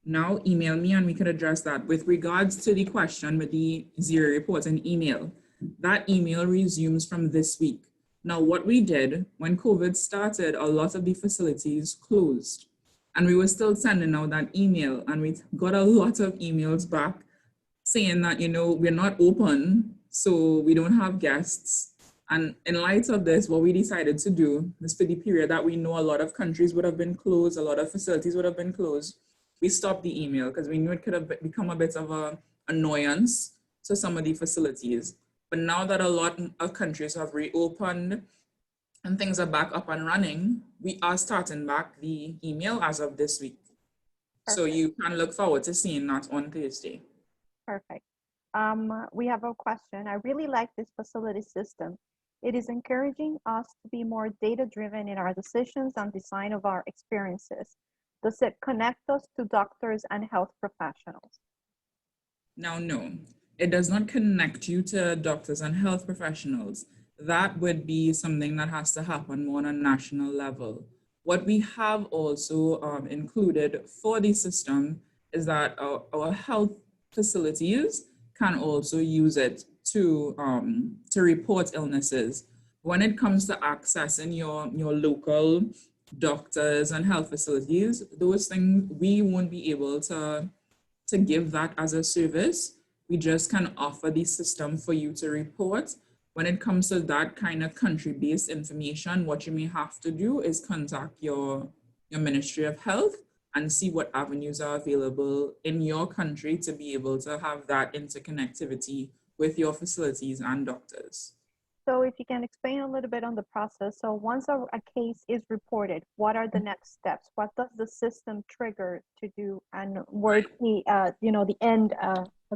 Now email me and we can address that. With regards to the question with the 0 reports and email, that email resumes from this week. Now, what we did when COVID started, a lot of the facilities closed and we were still sending out that email, and we got a lot of emails back saying that, we're not open, so we don't have guests. And in light of this, what we decided to do is, for the period that we know a lot of countries would have been closed, a lot of facilities would have been closed, we stopped the email because we knew it could have become a bit of an annoyance to some of the facilities. But now that a lot of countries have reopened and things are back up and running, we are starting back the email as of this week. Perfect. So you can look forward to seeing that on Thursday. Perfect. We have a question. I really like this facility system. It is encouraging us to be more data-driven in our decisions and design of our experiences. Does it connect us to doctors and health professionals? Now, no, it does not connect you to doctors and health professionals. That would be something that has to happen more on a national level. What we have also included for the system is that our health facilities can also use it to report illnesses. When it comes to accessing your local doctors and health facilities, those things, we won't be able to give that as a service. We just can offer the system for you to report, when it comes to that kind of country-based information, what you may have to do is contact your Ministry of Health and see what avenues are available in your country to be able to have that interconnectivity with your facilities and doctors. So if you can explain a little bit on the process. So once a case is reported, what are the next steps? What does the system trigger to do, and where's the the end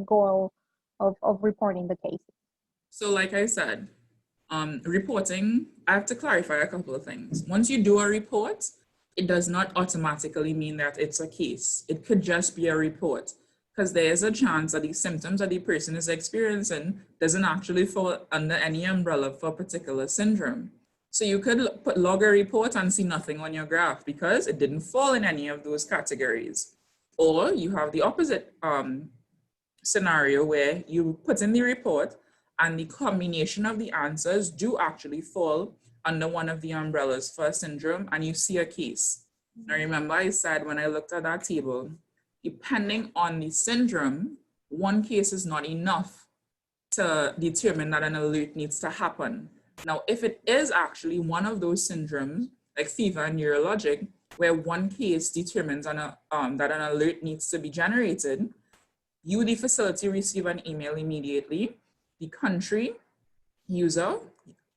goal of reporting the case? So like I said, reporting, I have to clarify a couple of things. Once you do a report, it does not automatically mean that it's a case. It could just be a report, because there is a chance that the symptoms that the person is experiencing doesn't actually fall under any umbrella for a particular syndrome. So you could log a report and see nothing on your graph because it didn't fall in any of those categories. Or you have the opposite scenario where you put in the report and the combination of the answers do actually fall under one of the umbrellas for a syndrome, and you see a case. Now remember, I said when I looked at that table, depending on the syndrome, one case is not enough to determine that an alert needs to happen. Now, if it is actually one of those syndromes, like fever and neurologic, where one case determines that an alert needs to be generated, you, the facility, receive an email immediately. The country user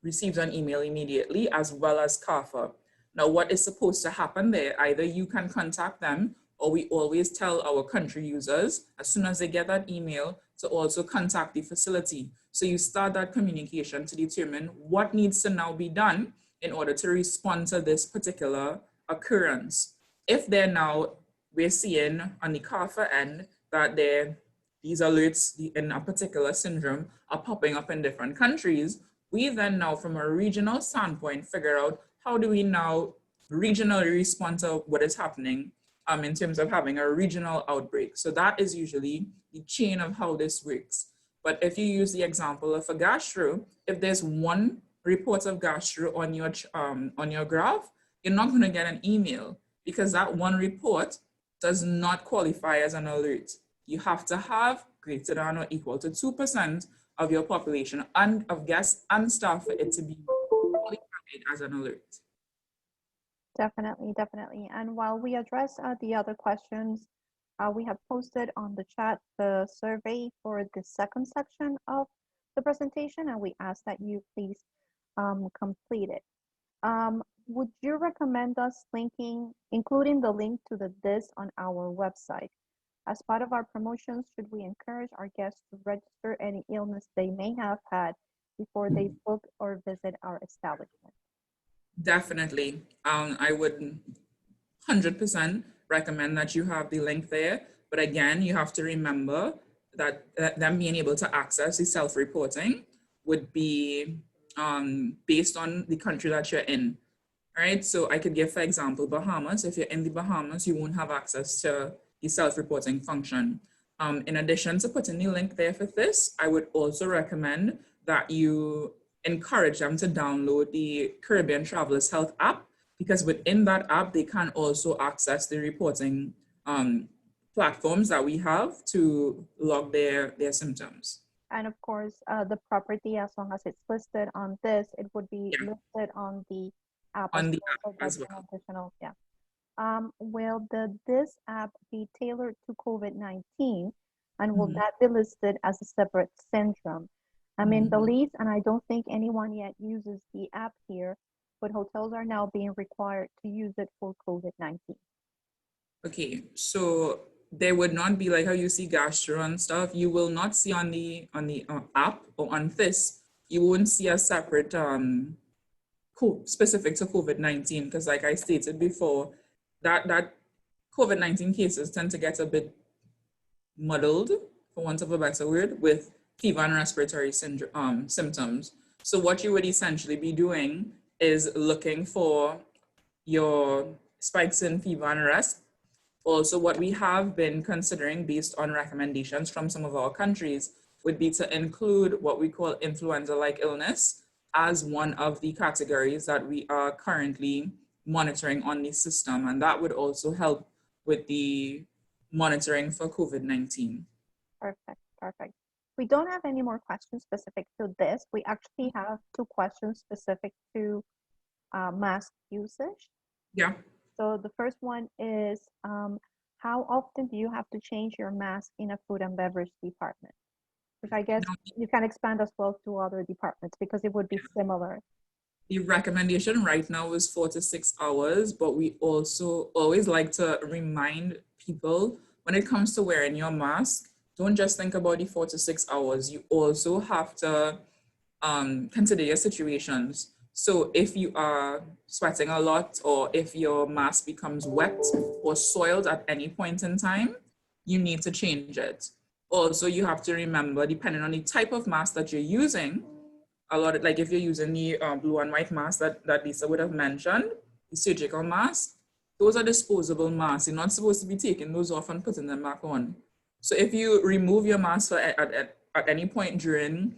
receives an email immediately, as well as CARPHA. Now, what is supposed to happen there? Either you can contact them, or we always tell our country users, as soon as they get that email, to also contact the facility. So you start that communication to determine what needs to now be done in order to respond to this particular occurrence. If we're seeing on the CARPHA end that these alerts in a particular syndrome are popping up in different countries, we then now, from a regional standpoint, figure out how do we now regionally respond to what is happening in terms of having a regional outbreak. So that is usually the chain of how this works. But if you use the example of a gastro, if there's one report of gastro on your graph, you're not going to get an email because that one report does not qualify as an alert. You have to have greater than or equal to 2% of your population and of guests and staff for it to be qualified as an alert. Definitely, definitely. And while we address the other questions, we have posted on the chat the survey for the second section of the presentation, and we ask that you please complete it. Would you recommend us including the link to the THiS on our website? As part of our promotions, should we encourage our guests to register any illness they may have had before they book or visit our establishment? Definitely. I would 100% recommend that you have the link there. But again, you have to remember that them being able to access the self-reporting would be based on the country that you're in. All right, so I could give, for example, Bahamas. If you're in the Bahamas, you won't have access to the self-reporting function. In addition to putting the link there for this, I would also recommend that you encourage them to download the Caribbean Travelers Health app, because within that app, they can also access the reporting platforms that we have to log their symptoms. And of course, the property, as long as it's listed on THiS, it would be listed on the app as well. Additional, yeah. Will the THiS app be tailored to COVID-19, and will that be listed as a separate syndrome? I'm in Belize, and I don't think anyone yet uses the app here, but hotels are now being required to use it for COVID-19. Okay, so there would not be like how you see gastro and stuff. You will not see on the app or on THiS, you won't see a separate specific to COVID-19, because like I stated before, that COVID-19 cases tend to get a bit muddled, for want of a better word, with fever and respiratory symptoms. So what you would essentially be doing is looking for your spikes in fever and rest. Also, what we have been considering based on recommendations from some of our countries would be to include what we call influenza-like illness as one of the categories that we are currently monitoring on the system. And that would also help with the monitoring for COVID-19. Perfect, perfect. We don't have any more questions specific to this. We actually have 2 questions specific to mask usage. Yeah. So the first one is, how often do you have to change your mask in a food and beverage department? Which I guess Now, you can expand as well to other departments because it would be similar. the recommendation right now is 4 to 6 hours, but we also always like to remind people when it comes to wearing your mask, don't just think about the 4 to 6 hours. You also have to consider your situations. So if you are sweating a lot, or if your mask becomes wet or soiled at any point in time, you need to change it. Also, you have to remember, depending on the type of mask that you're using, a lot of, like if you're using the blue and white mask that Lisa would have mentioned, the surgical mask, those are disposable masks. You're not supposed to be taking those off and putting them back on. So if you remove your mask at any point during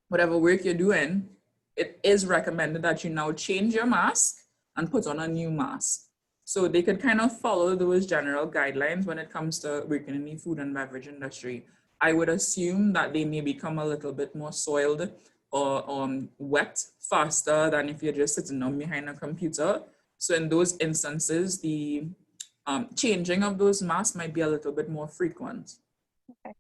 whatever work you're doing, it is recommended that you now change your mask and put on a new mask. So they could kind of follow those general guidelines when it comes to working in the food and beverage industry. I would assume that they may become a little bit more soiled or wet faster than if you're just sitting down behind a computer. So in those instances, the changing of those masks might be a little bit more frequent. Okay.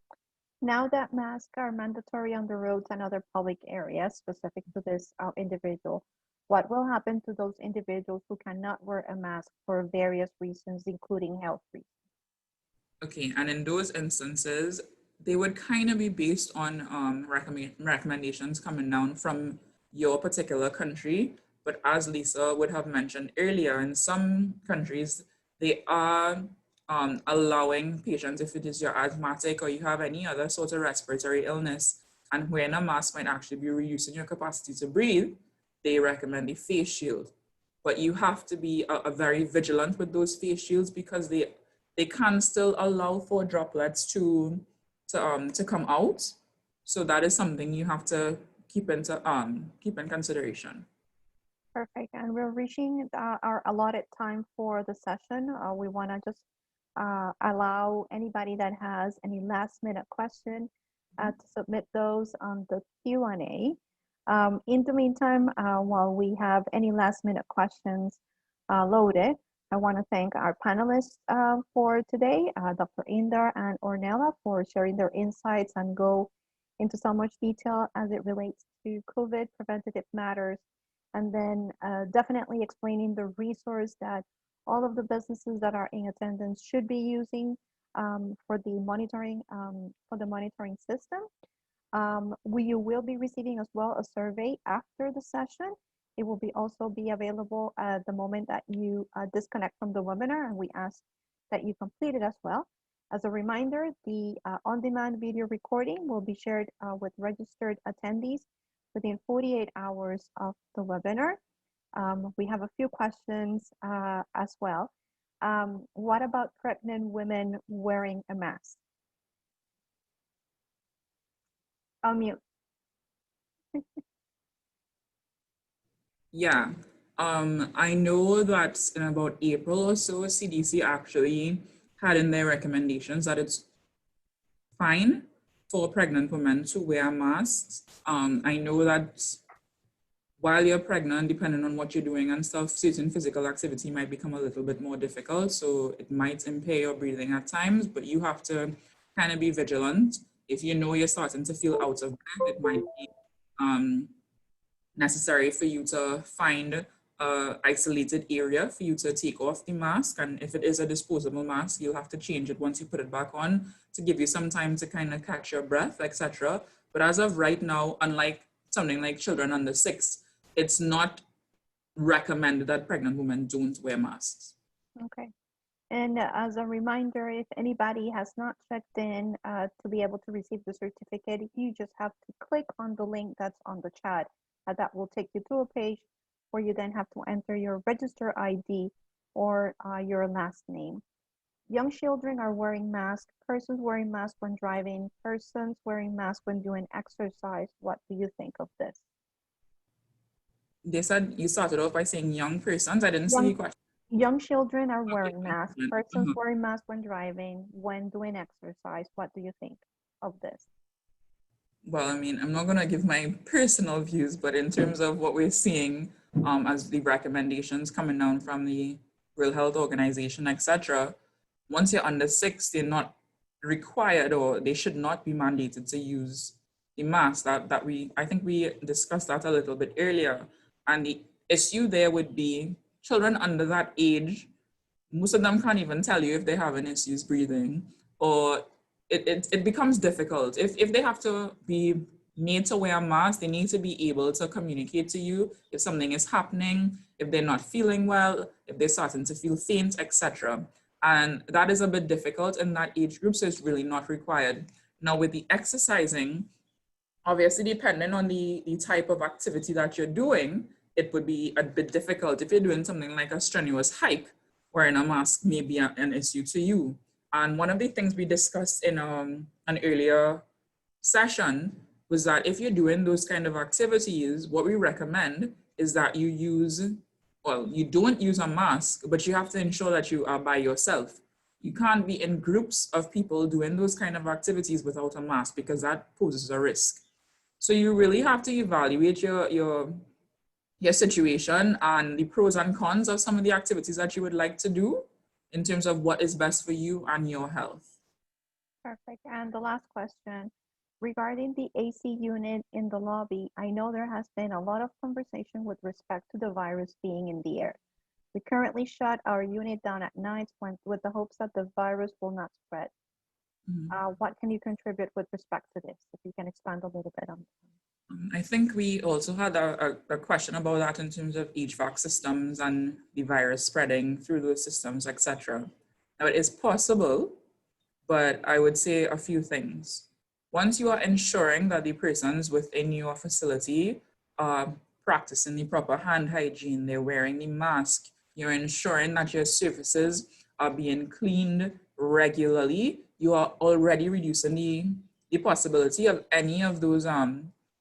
Now that masks are mandatory on the roads and other public areas specific to this individual, what will happen to those individuals who cannot wear a mask for various reasons, including health reasons? Okay, and in those instances, they would kind of be based on recommendations coming down from your particular country. But as Lisa would have mentioned earlier, in some countries, they are allowing patients, if it is your asthmatic or you have any other sort of respiratory illness, and wearing a mask might actually be reducing your capacity to breathe, they recommend a face shield. But you have to be very vigilant with those face shields because they can still allow for droplets to come out. So that is something you have to keep in consideration. Perfect. And we're reaching our allotted time for the session. We want to just allow anybody that has any last minute question to submit those on the Q&A. In the meantime, while we have any last minute questions loaded, I want to thank our panelists for today, Dr. Indar and Ornella, for sharing their insights and go into so much detail as it relates to COVID preventative matters, and then definitely explaining the resource that all of the businesses that are in attendance should be using for the monitoring system. You will be receiving as well a survey after the session. It will also be available at the moment that you disconnect from the webinar, and we ask that you complete it as well. As a reminder, the on-demand video recording will be shared with registered attendees within 48 hours of the webinar. We have a few questions as well. What about pregnant women wearing a mask? Unmute. Yeah, I know that in about April or so, CDC actually had in their recommendations that it's fine for pregnant women to wear masks. I know that while you're pregnant, depending on what you're doing and stuff, certain physical activity might become a little bit more difficult. So it might impair your breathing at times, but you have to kind of be vigilant. If you know you're starting to feel out of breath, it might be necessary for you to find an isolated area for you to take off the mask. And if it is a disposable mask, you'll have to change it once you put it back on to give you some time to kind of catch your breath, etc. But as of right now, unlike something like children under 6, it's not recommended that pregnant women don't wear masks. Okay. And as a reminder, if anybody has not checked in to be able to receive the certificate, you just have to click on the link that's on the chat. That will take you to a page where you then have to enter your register ID or your last name. Young children are wearing masks, persons wearing masks when driving, persons wearing masks when doing exercise. What do you think of this? They said you started off by saying young persons. I didn't see the question. Young children are wearing masks, persons wearing masks when driving, when doing exercise. What do you think of this? Well, I mean, I'm not going to give my personal views, but in terms of what we're seeing as the recommendations coming down from the World Health Organization, etc., once you're under 6, they're not required or they should not be mandated to use the mask. I think we discussed that a little bit earlier. And the issue there would be children under that age, most of them can't even tell you if they have any issues breathing, or it becomes difficult. If they have to be made to wear a mask, they need to be able to communicate to you if something is happening, if they're not feeling well, if they're starting to feel faint, etc. And that is a bit difficult in that age group, so it's really not required. Now, with the exercising, obviously, depending on the type of activity that you're doing, it would be a bit difficult. If you're doing something like a strenuous hike, wearing a mask may be an issue to you. And one of the things we discussed in an earlier session was that if you're doing those kind of activities, what we recommend is that you don't use a mask, but you have to ensure that you are by yourself. You can't be in groups of people doing those kind of activities without a mask because that poses a risk. So you really have to evaluate your situation and the pros and cons of some of the activities that you would like to do in terms of what is best for you and your health. Perfect. And the last question regarding the AC unit in the lobby, I know there has been a lot of conversation with respect to the virus being in the air. We currently shut our unit down at night with the hopes that the virus will not spread. What can you contribute with respect to this? If you can expand a little bit on that. I think we also had a question about that in terms of HVAC systems and the virus spreading through those systems, etc. Now, it is possible, but I would say a few things. Once you are ensuring that the persons within your facility are practicing the proper hand hygiene, they're wearing the mask, you're ensuring that your surfaces are being cleaned regularly, you are already reducing the possibility of any of those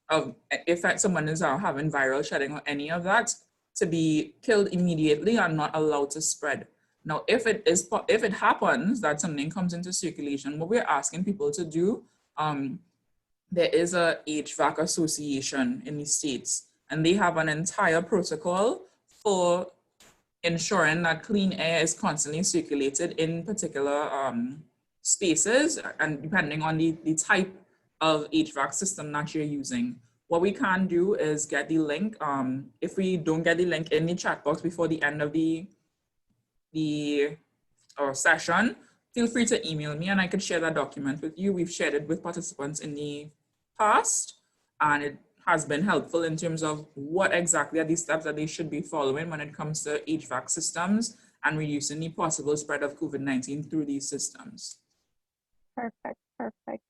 of if someone is having viral shedding or any of that to be killed immediately and not allowed to spread. Now, if it happens that something comes into circulation, what we're asking people to do, there is a HVAC association in the States, and they have an entire protocol for ensuring that clean air is constantly circulated in particular spaces, and depending on the type of HVAC system that you're using. What we can do is get the link. If we don't get the link in the chat box before the end of the session, feel free to email me and I could share that document with you. We've shared it with participants in the past, and it has been helpful in terms of what exactly are the steps that they should be following when it comes to HVAC systems and reducing the possible spread of COVID-19 through these systems. Perfect, perfect.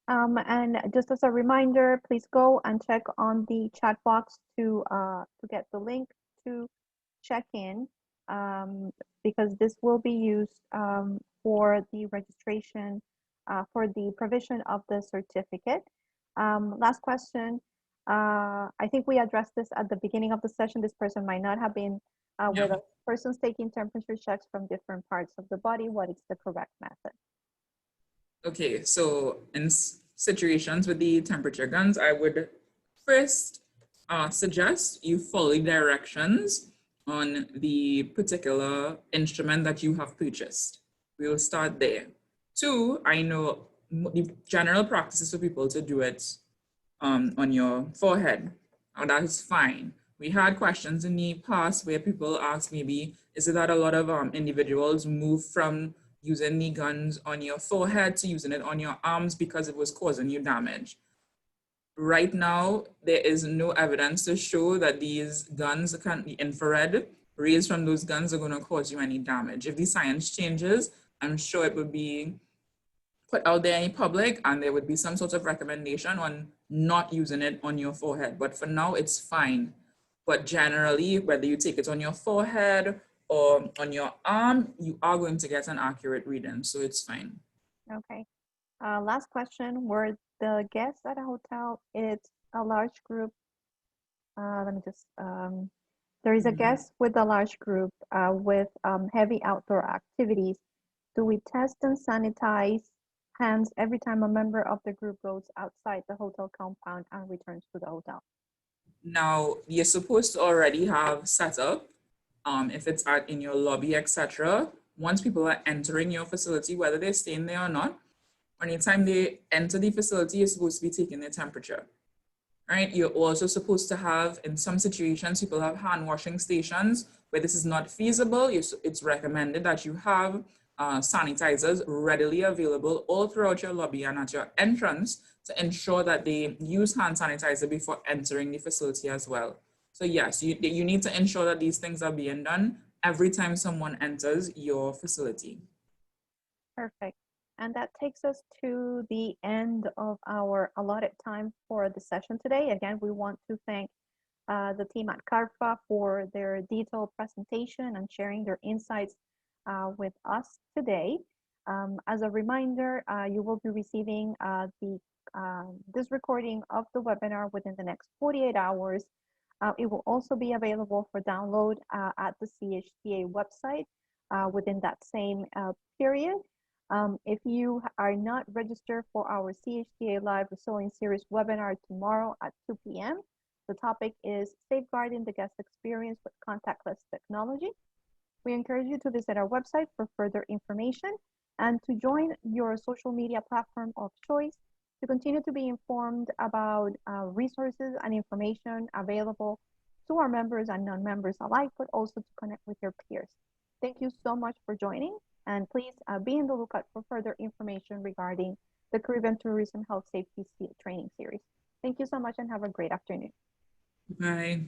And just as a reminder, please go and check on the chat box to get the link to check in, because this will be used for the registration for the provision of the certificate. Last question. I think we addressed this at the beginning of the session. This person might not have been with us. Persons taking temperature checks from different parts of the body. What is the correct method? Okay, so in situations with the temperature guns, I would first suggest you follow the directions on the particular instrument that you have purchased. We will start there. 2, I know the general practice is for people to do it on your forehead, and that is fine. We had questions in the past where people asked maybe, is it that a lot of individuals move from using the guns on your forehead to using it on your arms because it was causing you damage? Right now, there is no evidence to show that these guns, the infrared rays from those guns are going to cause you any damage. If the science changes, I'm sure it will be put out there in public and there would be some sort of recommendation on not using it on your forehead. But for now, it's fine. But generally, whether you take it on your forehead or on your arm, you are going to get an accurate reading, so it's fine. Okay. Last question. Were the guests at a hotel, it's a large group? Let me just, there is a guest with a large group with heavy outdoor activities. Do we test and sanitize hands every time a member of the group goes outside the hotel compound and returns to the hotel. Now, you're supposed to already have set up, if it's in your lobby, etc. Once people are entering your facility, whether they're staying there or not, anytime they enter the facility, you're supposed to be taking their temperature. Right? You're also supposed to have, in some situations, people have hand washing stations. Where this is not feasible, it's recommended that you have sanitizers readily available all throughout your lobby and at your entrance to ensure that they use hand sanitizer before entering the facility as well. So yes, you need to ensure that these things are being done every time someone enters your facility. Perfect. And that takes us to the end of our allotted time for the session today. Again, we want to thank the team at CARPHA for their detailed presentation and sharing their insights with us today. As a reminder, you will be receiving this recording of the webinar within the next 48 hours. It will also be available for download at the CHTA website within that same period. If you are not registered for our CHTA Live Resilient Series webinar tomorrow at 2 p.m., the topic is Safeguarding the Guest Experience with Contactless Technology. We encourage you to visit our website for further information and to join your social media platform of choice to continue to be informed about resources and information available to our members and non-members alike, but also to connect with your peers. Thank you so much for joining, and please be in the lookout for further information regarding the Caribbean Tourism Health Safety Training Series. Thank you so much and have a great afternoon. Bye.